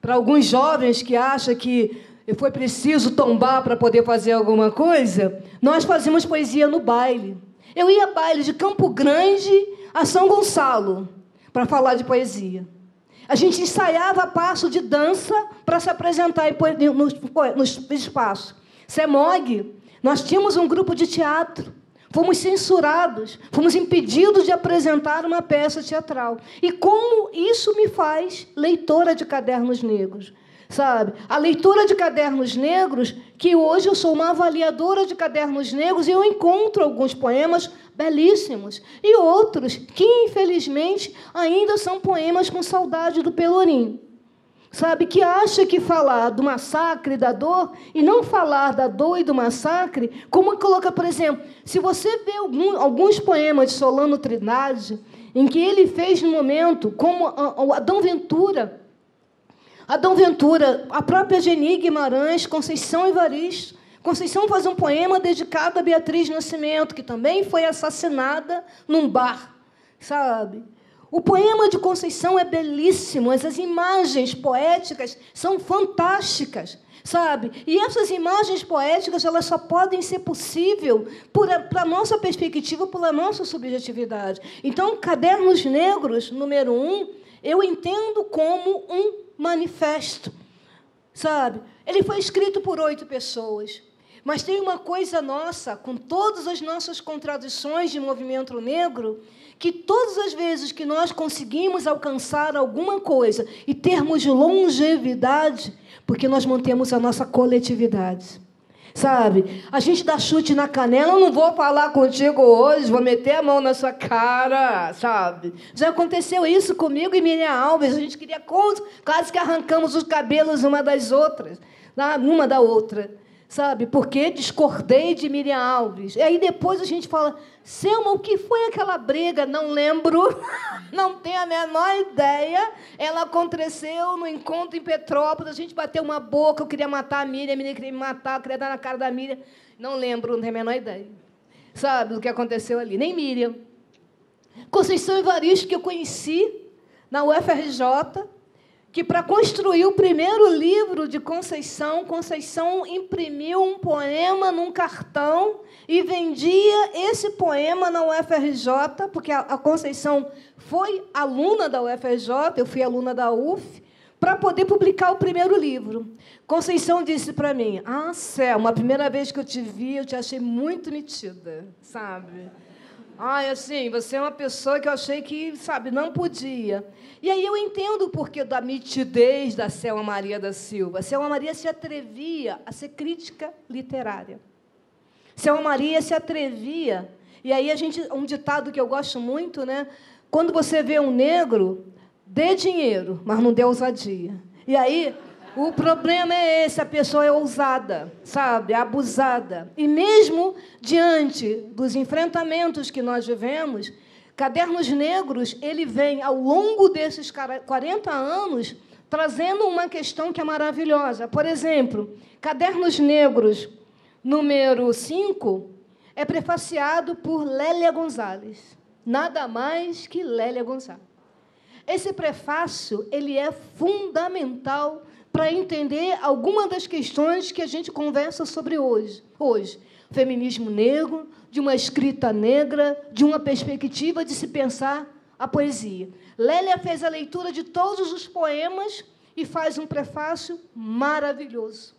alguns jovens que acham que foi preciso tombar para poder fazer alguma coisa, nós fazíamos poesia no baile. Eu ia a baile de Campo Grande a São Gonçalo para falar de poesia. A gente ensaiava passo de dança para se apresentar nos espaços. CEMOG, nós tínhamos um grupo de teatro. Fomos censurados, fomos impedidos de apresentar uma peça teatral. E como isso me faz leitora de cadernos negros? Sabe? A leitura de cadernos negros, que hoje eu sou uma avaliadora de cadernos negros e eu encontro alguns poemas belíssimos e outros que, infelizmente, ainda são poemas com saudade do Pelourinho. Sabe? Que acha que falar do massacre e da dor e não falar da dor e do massacre, como coloca, por exemplo, se você vê alguns poemas de Solano Trindade, em que ele fez no momento, como Adão Ventura, a própria Geni Guimarães, Conceição Evaristo. Conceição faz um poema dedicado a Beatriz Nascimento, que também foi assassinada num bar, sabe? O poema de Conceição é belíssimo, as imagens poéticas são fantásticas, sabe? E essas imagens poéticas elas só podem ser possíveis para a nossa perspectiva, pela nossa subjetividade. Então, Cadernos Negros, número 1, eu entendo como um manifesto, sabe? Ele foi escrito por 8 pessoas, mas tem uma coisa nossa, com todas as nossas contradições de movimento negro, que todas as vezes que nós conseguimos alcançar alguma coisa e termos longevidade, porque nós mantemos a nossa coletividade. Sabe? A gente dá chute na canela, eu não vou falar contigo hoje, vou meter a mão na sua cara, sabe? Já aconteceu isso comigo e Miriam Alves, a gente queria quase que arrancamos os cabelos uma das outras, uma da outra, sabe? Porque discordei de Miriam Alves. E aí depois a gente fala, Selma, o que foi aquela briga? Não lembro, não tenho a menor ideia. Ela aconteceu no encontro em Petrópolis, a gente bateu uma boca, eu queria matar a Miriam queria me matar, eu queria dar na cara da Miriam. Não lembro, não tenho a menor ideia. Sabe do que aconteceu ali? Nem Miriam. Conceição Evaristo, que eu conheci na UFRJ, que, para construir o primeiro livro de Conceição, Conceição imprimiu um poema num cartão e vendia esse poema na UFRJ, porque a Conceição foi aluna da UFRJ, eu fui aluna da UF, para poder publicar o primeiro livro. Conceição disse para mim, Selma, a primeira vez que eu te vi, eu te achei muito metida, sabe? Assim, você é uma pessoa que eu achei que, sabe, não podia. E aí eu entendo o porquê da mitidez da Selma Maria da Silva. Selma Maria se atrevia a ser crítica literária. Selma Maria se atrevia. E aí um ditado que eu gosto muito, né? Quando você vê um negro, dê dinheiro, mas não dê ousadia. E aí o problema é esse, a pessoa é ousada, sabe, é abusada. E mesmo diante dos enfrentamentos que nós vivemos, Cadernos Negros, ele vem, ao longo desses 40 anos, trazendo uma questão que é maravilhosa. Por exemplo, Cadernos Negros, número 5, é prefaciado por Lélia Gonzalez. Nada mais que Lélia Gonzalez. Esse prefácio ele é fundamental para entender alguma das questões que a gente conversa sobre hoje. Feminismo negro, de uma escrita negra, de uma perspectiva de se pensar a poesia. Lélia fez a leitura de todos os poemas e faz um prefácio maravilhoso,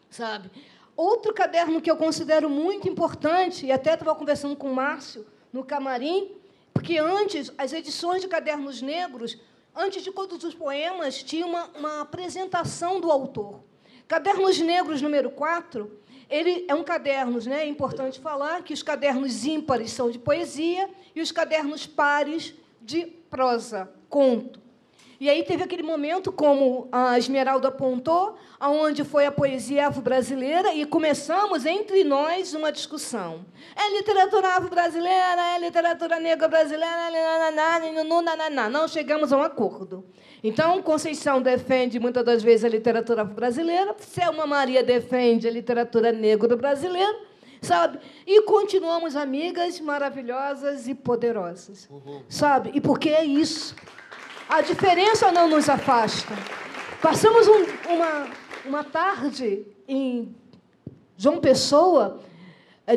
sabe? Outro caderno que eu considero muito importante, e até estava conversando com o Márcio no camarim, porque antes, as edições de Cadernos Negros, antes de todos os poemas, tinha uma apresentação do autor. Cadernos Negros, número 4, ele é um caderno, né? É importante falar que os cadernos ímpares são de poesia e os cadernos pares de prosa, conto. E aí teve aquele momento, como a Esmeralda apontou, onde foi a poesia afro-brasileira, e começamos entre nós uma discussão. É literatura afro-brasileira, é literatura negra brasileira, não chegamos a um acordo. Então, Conceição defende, muitas das vezes, a literatura afro-brasileira, Selma Maria defende a literatura negra brasileira, sabe? E continuamos amigas maravilhosas e poderosas, sabe? E por que é isso? A diferença não nos afasta. Passamos uma tarde em João Pessoa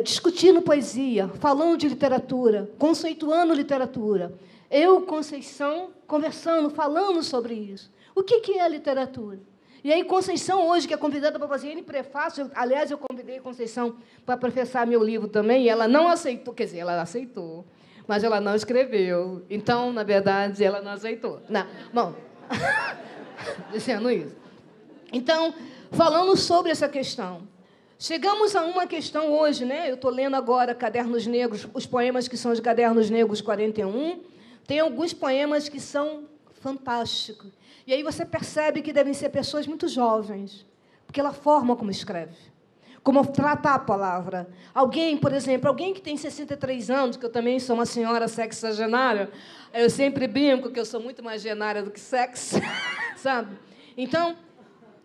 discutindo poesia, falando de literatura, conceituando literatura. Eu, Conceição, conversando, falando sobre isso. O que é literatura? E aí, Conceição, hoje, que é convidada para fazer N prefácio, aliás, eu convidei Conceição para professar meu livro também, e ela não aceitou, quer dizer, ela aceitou, mas ela não escreveu. Então, na verdade, ela não aceitou. Não, bom, dizendo isso. Então, falando sobre essa questão, chegamos a uma questão hoje, né? Eu estou lendo agora Cadernos Negros, os poemas que são os Cadernos Negros 41. Tem alguns poemas que são fantásticos. E aí você percebe que devem ser pessoas muito jovens, porque ela forma como escreve, como trata a palavra. Alguém, por exemplo, alguém que tem 63 anos, que eu também sou uma senhora sexagenária, eu sempre brinco que eu sou muito mais genária do que sexo, sabe? Então,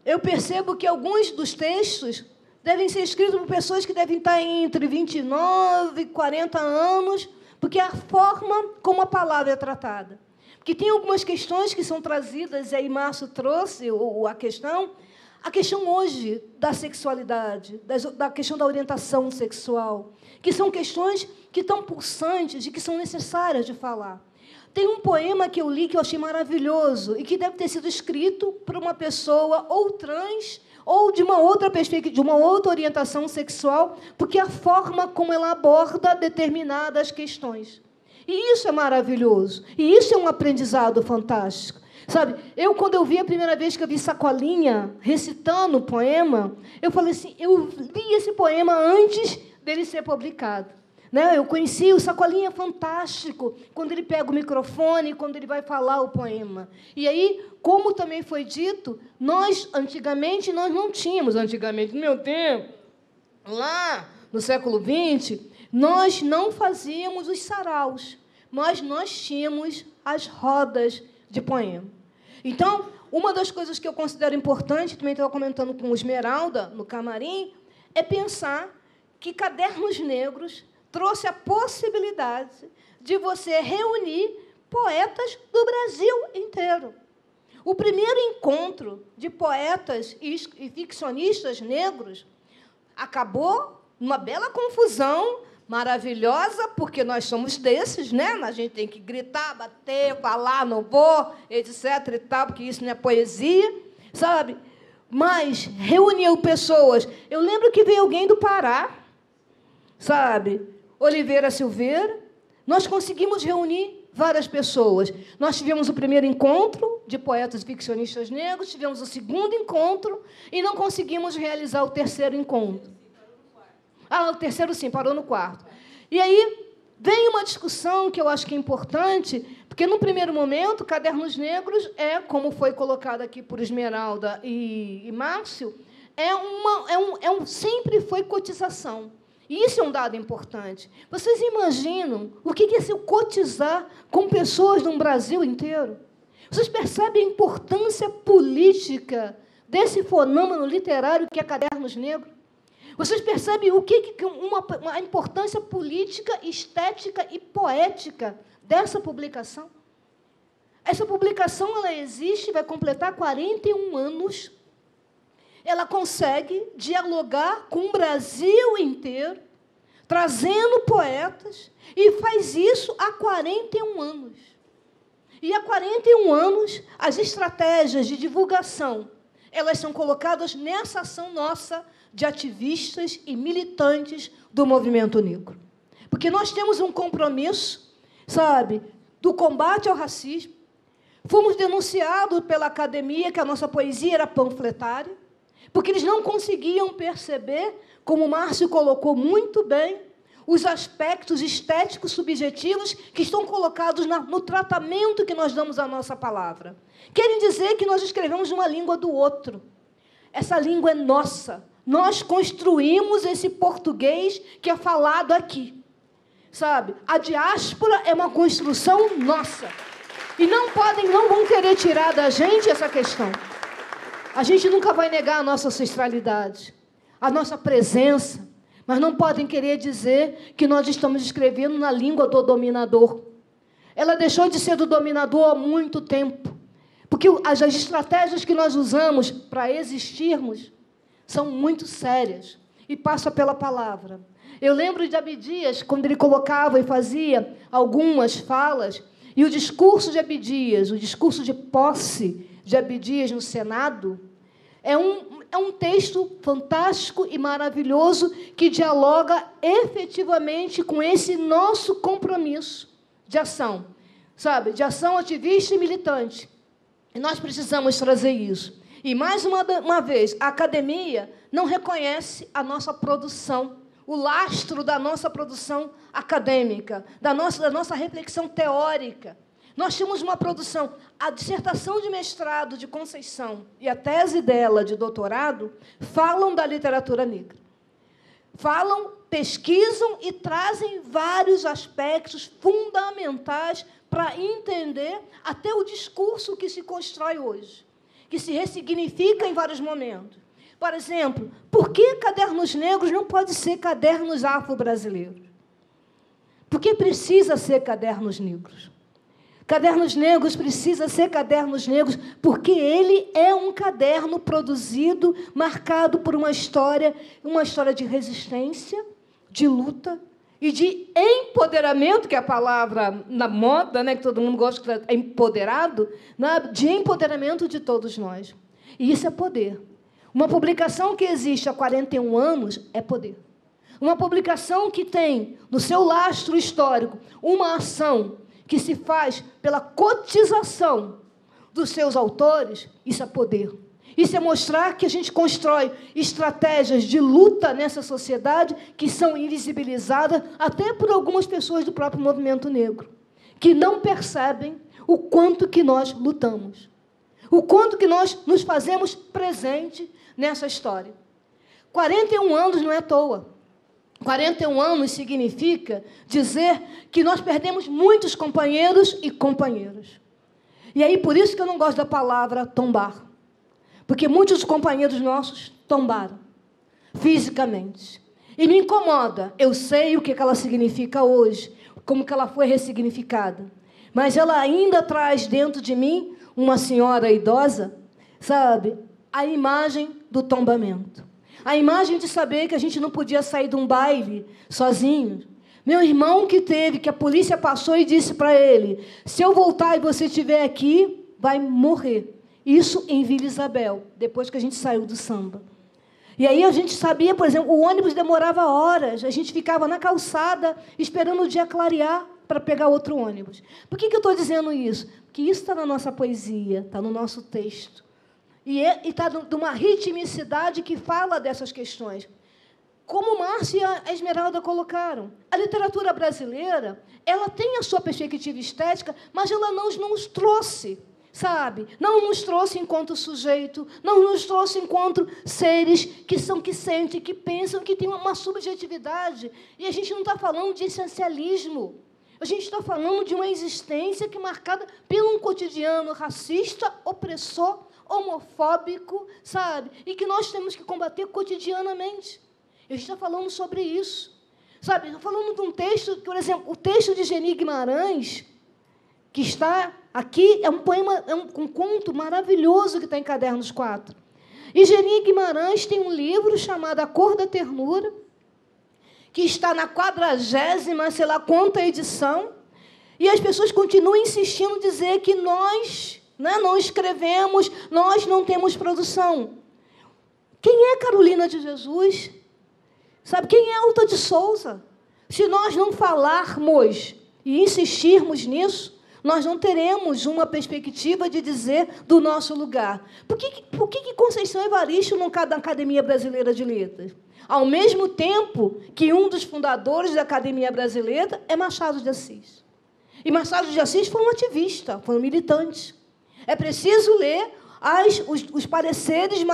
eu percebo que alguns dos textos devem ser escritos por pessoas que devem estar entre 29 e 40 anos, porque é a forma como a palavra é tratada. Porque tem algumas questões que são trazidas, e aí Márcio trouxe a questão hoje da sexualidade, da questão da orientação sexual, que são questões que estão pulsantes e que são necessárias de falar. Tem um poema que eu li que eu achei maravilhoso e que deve ter sido escrito por uma pessoa ou trans ou de uma outra perspectiva, de uma outra orientação sexual, porque a forma como ela aborda determinadas questões. E isso é maravilhoso. E isso é um aprendizado fantástico. Sabe, quando eu vi a primeira vez que eu vi Sacolinha recitando o poema, eu falei assim, eu li esse poema antes dele ser publicado. Né? Eu conheci o Sacolinha fantástico, quando ele pega o microfone, quando ele vai falar o poema. E aí, como também foi dito, antigamente, nós não tínhamos, no meu tempo, lá no século XX, nós não fazíamos os saraus, mas nós tínhamos as rodas de poema. Então, uma das coisas que eu considero importante, também estava comentando com o Esmeralda, no camarim, é pensar que Cadernos Negros trouxe a possibilidade de você reunir poetas do Brasil inteiro. O primeiro encontro de poetas e ficcionistas negros acabou numa bela confusão maravilhosa, porque nós somos desses, né? A gente tem que gritar, bater, falar, não vou, etc. e tal, porque isso não é poesia, sabe? Mas reuniu pessoas. Eu lembro que veio alguém do Pará, sabe? Oliveira Silveira. Nós conseguimos reunir várias pessoas. Nós tivemos o primeiro encontro de poetas ficcionistas negros, tivemos o segundo encontro e não conseguimos realizar o terceiro encontro. O terceiro, sim, parou no quarto. E aí vem uma discussão que eu acho que é importante, porque, no primeiro momento, Cadernos Negros como foi colocado aqui por Esmeralda e Márcio, sempre foi cotização. E isso é um dado importante. Vocês imaginam o que é se cotizar com pessoas de um Brasil inteiro? Vocês percebem a importância política desse fenômeno literário que é Cadernos Negros? Vocês percebem a importância política, estética e poética dessa publicação? Essa publicação ela existe, vai completar 41 anos. Ela consegue dialogar com o Brasil inteiro, trazendo poetas, e faz isso há 41 anos. E há 41 anos, as estratégias de divulgação, elas são colocadas nessa ação nossa de ativistas e militantes do movimento negro. Porque nós temos um compromisso, sabe, do combate ao racismo. Fomos denunciados pela academia que a nossa poesia era panfletária, porque eles não conseguiam perceber, como o Márcio colocou muito bem, os aspectos estéticos subjetivos que estão colocados no tratamento que nós damos à nossa palavra. Querem dizer que nós escrevemos numa língua do outro. Essa língua é nossa. Nós construímos esse português que é falado aqui. Sabe? A diáspora é uma construção nossa. E não vão querer tirar da gente essa questão. A gente nunca vai negar a nossa ancestralidade, a nossa presença, mas não podem querer dizer que nós estamos escrevendo na língua do dominador. Ela deixou de ser do dominador há muito tempo, porque as estratégias que nós usamos para existirmos são muito sérias e passa pela palavra. Eu lembro de Abdias, quando ele colocava e fazia algumas falas, e o discurso de Abdias, o discurso de posse de Abdias no Senado, é um texto fantástico e maravilhoso que dialoga efetivamente com esse nosso compromisso de ação, sabe? De ação ativista e militante. E nós precisamos trazer isso. E, mais uma vez, a academia não reconhece a nossa produção, o lastro da nossa produção acadêmica, da nossa reflexão teórica. Nós tínhamos uma produção, a dissertação de mestrado de Conceição e a tese dela de doutorado falam da literatura negra. Falam, pesquisam e trazem vários aspectos fundamentais para entender até o discurso que se constrói hoje, que se ressignifica em vários momentos. Por exemplo, por que Cadernos Negros não pode ser Cadernos Afro-Brasileiros? Por que precisa ser Cadernos Negros? Cadernos Negros precisa ser Cadernos Negros porque ele é um caderno produzido, marcado por uma história de resistência, de luta e de empoderamento, que é a palavra na moda, né, que todo mundo gosta de empoderado, de empoderamento de todos nós. E isso é poder. Uma publicação que existe há 41 anos é poder. Uma publicação que tem no seu lastro histórico uma ação que se faz pela cotização dos seus autores, isso é poder. Isso é mostrar que a gente constrói estratégias de luta nessa sociedade que são invisibilizadas até por algumas pessoas do próprio movimento negro, que não percebem o quanto que nós lutamos, o quanto que nós nos fazemos presente nessa história. 41 anos não é à toa. 41 anos significa dizer que nós perdemos muitos companheiros e companheiras. E aí, por isso que eu não gosto da palavra tombar. Porque muitos companheiros nossos tombaram, fisicamente. E me incomoda. Eu sei o que ela significa hoje, como que ela foi ressignificada. Mas ela ainda traz dentro de mim, uma senhora idosa, sabe, a imagem do tombamento. A imagem de saber que a gente não podia sair de um baile sozinho. Meu irmão que a polícia passou e disse para ele, se eu voltar e você estiver aqui, vai morrer. Isso em Vila Isabel, depois que a gente saiu do samba. E aí a gente sabia, por exemplo, o ônibus demorava horas, a gente ficava na calçada esperando o dia clarear para pegar outro ônibus. Por que eu estou dizendo isso? Porque isso está na nossa poesia, está no nosso texto. E está de uma ritmicidade que fala dessas questões. Como Márcia e a Esmeralda colocaram, a literatura brasileira ela tem a sua perspectiva estética, mas ela não nos trouxe, sabe? Não nos trouxe enquanto sujeito, não nos trouxe enquanto seres que sentem, que pensam, que têm uma subjetividade. E a gente não está falando de essencialismo. A gente está falando de uma existência que é marcada por um cotidiano racista, opressor, homofóbico, sabe? E que nós temos que combater cotidianamente. A gente está falando sobre isso. Sabe? Estou falando de um texto, por exemplo, o texto de Geni Guimarães, que está aqui, é um poema, é um conto maravilhoso que está em Cadernos 4. E Geni Guimarães tem um livro chamado A Cor da Ternura, que está na 40ª, sei lá quanta edição, e as pessoas continuam insistindo em dizer que nós não escrevemos, nós não temos produção. Quem é Carolina de Jesus? Sabe, quem é Alta de Souza? Se nós não falarmos e insistirmos nisso, nós não teremos uma perspectiva de dizer do nosso lugar. Por que Conceição Evaristo não está na Academia Brasileira de Letras? Ao mesmo tempo que um dos fundadores da Academia Brasileira é Machado de Assis. E Machado de Assis foi um ativista, foi um militante. É preciso ler os pareceres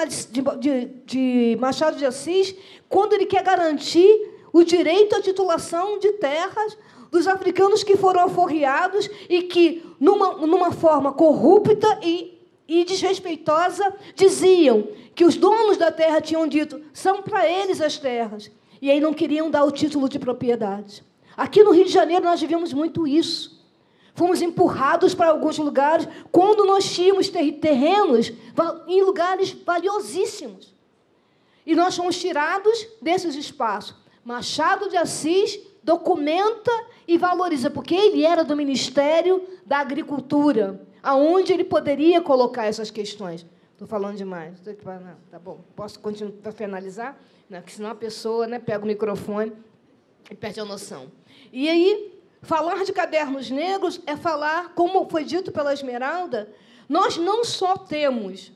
de Machado de Assis quando ele quer garantir o direito à titulação de terras dos africanos que foram alforriados e que, numa forma corrupta e desrespeitosa, diziam que os donos da terra tinham dito são para eles as terras, e aí não queriam dar o título de propriedade. Aqui no Rio de Janeiro nós vivemos muito isso. Fomos empurrados para alguns lugares quando nós tínhamos terrenos em lugares valiosíssimos. E nós fomos tirados desses espaços. Machado de Assis documenta e valoriza, porque ele era do Ministério da Agricultura, aonde ele poderia colocar essas questões. Estou falando demais. Não, tá bom. Posso continuar para finalizar? Não, porque senão a pessoa, né, pega o microfone e perde a noção. E aí, falar de Cadernos Negros é falar, como foi dito pela Esmeralda, nós não só temos,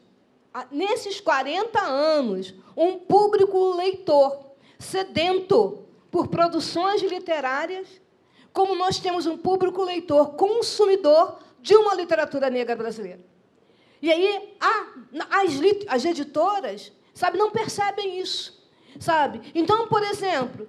nesses 40 anos, um público leitor sedento por produções literárias, como nós temos um público leitor consumidor de uma literatura negra brasileira. E aí, as editoras, sabe, não percebem isso. Sabe? Então, por exemplo,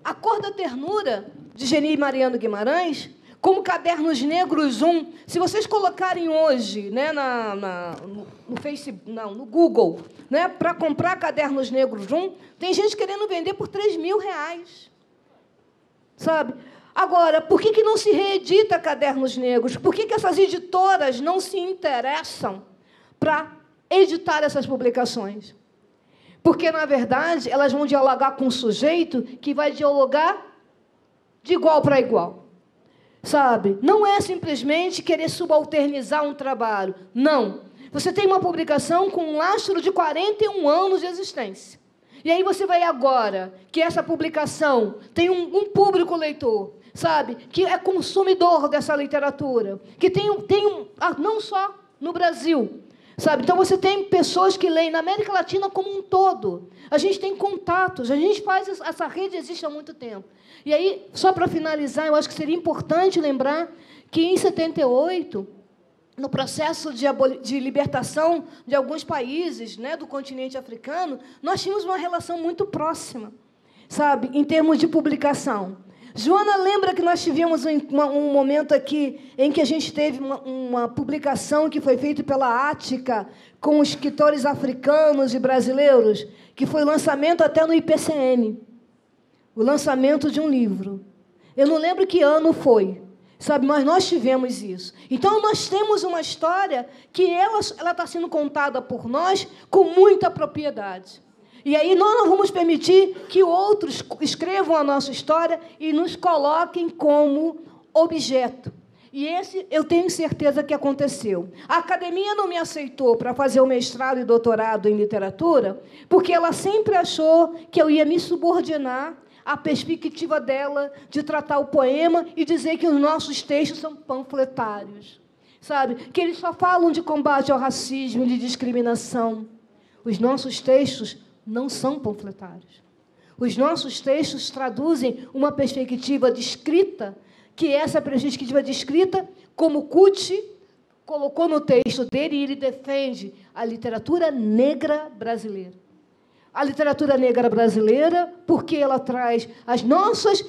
A Cor da Ternura, de Geni Mariano Guimarães, como Cadernos Negros 1, se vocês colocarem hoje, né, no Facebook, não, no Google, né, para comprar Cadernos Negros 1, tem gente querendo vender por R$3.000. Sabe? Agora, por que não se reedita Cadernos Negros? Por que essas editoras não se interessam para editar essas publicações? Porque, na verdade, elas vão dialogar com um sujeito que vai dialogar de igual para igual. Sabe? Não é simplesmente querer subalternizar um trabalho. Não. Você tem uma publicação com um lastro de 41 anos de existência. E aí você vai agora que essa publicação tem um público leitor, sabe? Que é consumidor dessa literatura, que não só no Brasil, sabe? Então, você tem pessoas que leem na América Latina como um todo. A gente tem contatos, a gente faz... Essa rede existe há muito tempo. E aí, só para finalizar, eu acho que seria importante lembrar que, em 78, no processo de libertação de alguns países, né, do continente africano, nós tínhamos uma relação muito próxima, sabe, em termos de publicação. Joana lembra que nós tivemos um momento aqui em que a gente teve uma publicação que foi feita pela Ática com escritores africanos e brasileiros, que foi o lançamento até no IPCN, o lançamento de um livro. Eu não lembro que ano foi, sabe, mas nós tivemos isso. Então, nós temos uma história que ela está sendo contada por nós com muita propriedade. E aí nós não vamos permitir que outros escrevam a nossa história e nos coloquem como objeto. E esse eu tenho certeza que aconteceu. A academia não me aceitou para fazer o mestrado e doutorado em literatura, porque ela sempre achou que eu ia me subordinar à perspectiva dela de tratar o poema e dizer que os nossos textos são panfletários, sabe? Que eles só falam de combate ao racismo e de discriminação. Os nossos textos não são panfletários. Os nossos textos traduzem uma perspectiva de escrita, que essa perspectiva de escrita, como Kuti colocou no texto dele, e ele defende a literatura negra brasileira. A literatura negra brasileira, porque ela traz as nossas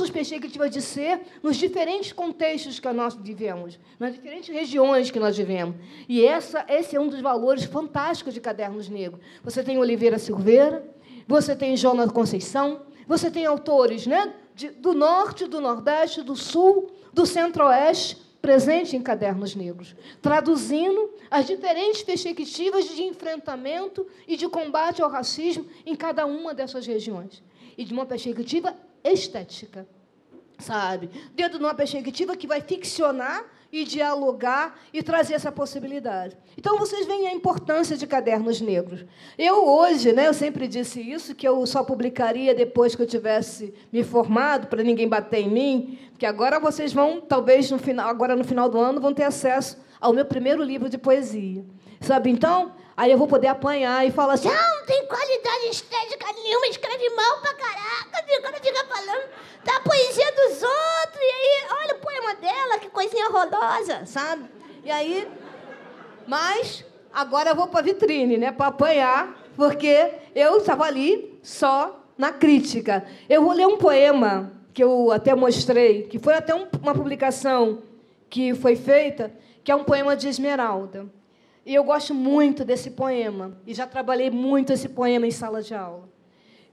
perspectivas de ser nos diferentes contextos que nós vivemos, nas diferentes regiões que nós vivemos. E esse é um dos valores fantásticos de Cadernos Negros. Você tem Oliveira Silveira, você tem Jonas Conceição, você tem autores, né, do Norte, do Nordeste, do Sul, do Centro-Oeste, presente em Cadernos Negros, traduzindo as diferentes perspectivas de enfrentamento e de combate ao racismo em cada uma dessas regiões. E de uma perspectiva estética, sabe? Dentro de uma perspectiva que vai ficcionar e dialogar e trazer essa possibilidade. Então, vocês veem a importância de Cadernos Negros. Eu, hoje, né, eu sempre disse isso, que eu só publicaria depois que eu tivesse me formado, para ninguém bater em mim, porque agora vocês vão, talvez, no final do ano, vão ter acesso ao meu primeiro livro de poesia. Sabe, então, aí eu vou poder apanhar e falar assim, não tem qualidade estética nenhuma, escreve mal pra caraca, o cara fica falando da poesia dos outros, e aí, olha o poema dela, que coisinha horrorosa, sabe? E aí, mas agora eu vou pra vitrine, né, pra apanhar, porque eu estava ali só na crítica. Eu vou ler um poema que eu até mostrei, que foi até uma publicação que foi feita, que é um poema de Esmeralda. E eu gosto muito desse poema, e já trabalhei muito esse poema em sala de aula.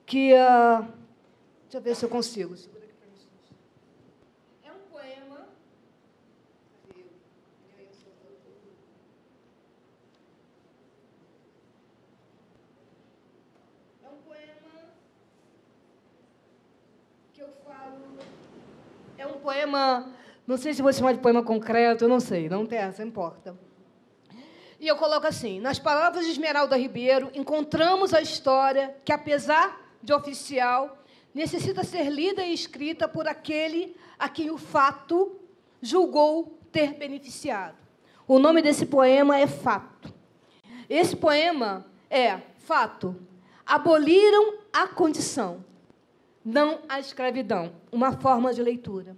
Que, deixa eu ver se eu consigo. É um poema... É um poema que eu falo... É um poema... Não sei se vou chamar de poema concreto, eu não sei, não interessa, não importa. E eu coloco assim, nas palavras de Esmeralda Ribeiro, encontramos a história que, apesar de oficial, necessita ser lida e escrita por aquele a quem o fato julgou ter beneficiado. O nome desse poema é Fato. Esse poema é Fato. Aboliram a condição, não a escravidão. Uma forma de leitura.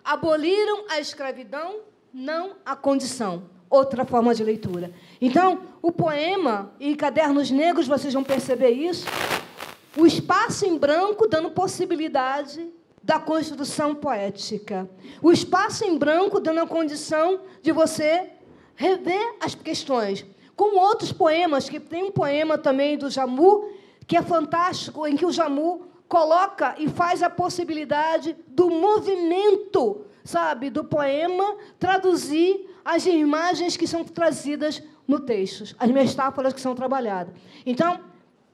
Aboliram a escravidão, não a condição. Outra forma de leitura. Então, o poema e Cadernos Negros, vocês vão perceber isso, o espaço em branco dando possibilidade da construção poética. O espaço em branco dando a condição de você rever as questões. Como outros poemas, que tem um poema também do Jamu, que é fantástico, em que o Jamu coloca e faz a possibilidade do movimento, sabe, do poema traduzir as imagens que são trazidas no texto, as metáforas que são trabalhadas. Então,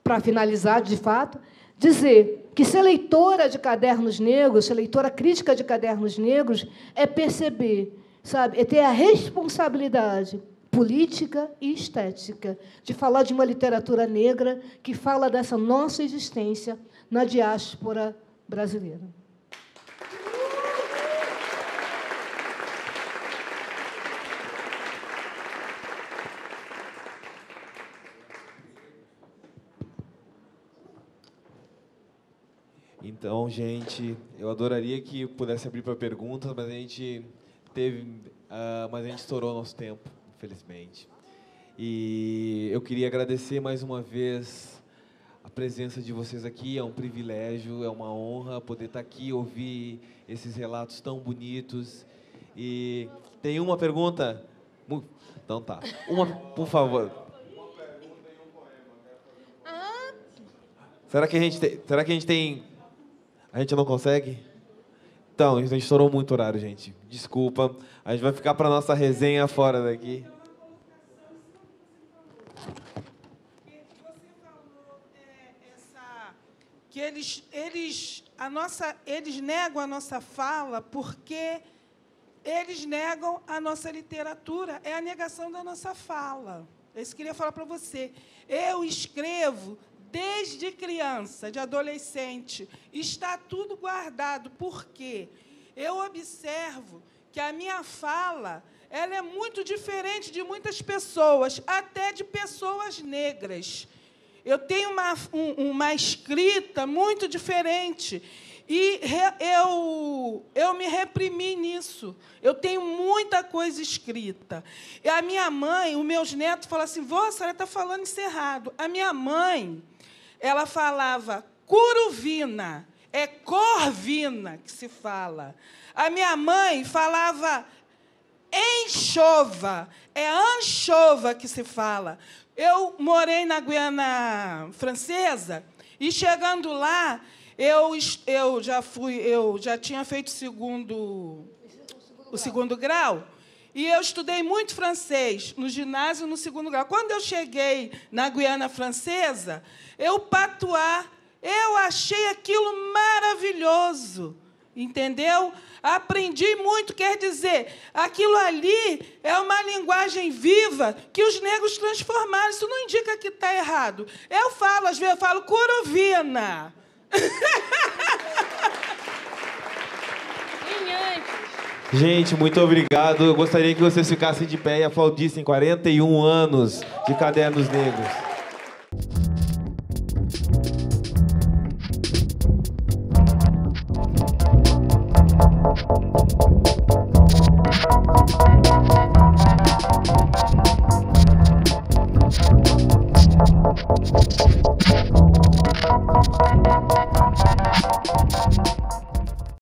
para finalizar, de fato, dizer que ser leitora de Cadernos Negros, ser leitora crítica de Cadernos Negros, é perceber, sabe, é ter a responsabilidade política e estética de falar de uma literatura negra que fala dessa nossa existência na diáspora brasileira. Então, gente, eu adoraria que pudesse abrir para perguntas, mas a gente estourou o nosso tempo, infelizmente. E eu queria agradecer mais uma vez a presença de vocês aqui. É um privilégio, é uma honra poder estar aqui, ouvir esses relatos tão bonitos. E tem uma pergunta? Então tá. Uma, por favor. Será que a gente tem... A gente não consegue? Então, a gente estourou muito o horário, gente. Desculpa. A gente vai ficar para nossa resenha fora daqui. Você falou que eles negam a nossa fala porque eles negam a nossa literatura. É a negação da nossa fala. É isso que eu queria falar para você. Eu escrevo desde criança, de adolescente, está tudo guardado. Por quê? Eu observo que a minha fala ela é muito diferente de muitas pessoas, até de pessoas negras. Eu tenho uma escrita muito diferente. E eu me reprimi nisso. Eu tenho muita coisa escrita. E a minha mãe, os meus netos falam assim, vó, a senhora está falando isso errado. A minha mãe, ela falava curuvina, é corvina que se fala. A minha mãe falava enxova, é anchova que se fala. Eu morei na Guiana Francesa e, chegando lá, eu já tinha feito o segundo grau, e eu estudei muito francês no ginásio no segundo grau. Quando eu cheguei na Guiana Francesa, eu achei aquilo maravilhoso. Entendeu? Aprendi muito, quer dizer, aquilo ali é uma linguagem viva que os negros transformaram. Isso não indica que está errado. Eu falo, às vezes, eu falo curuvina. Gente, muito obrigado. Eu gostaria que vocês ficassem de pé e aplaudissem 41 anos de Cadernos Negros.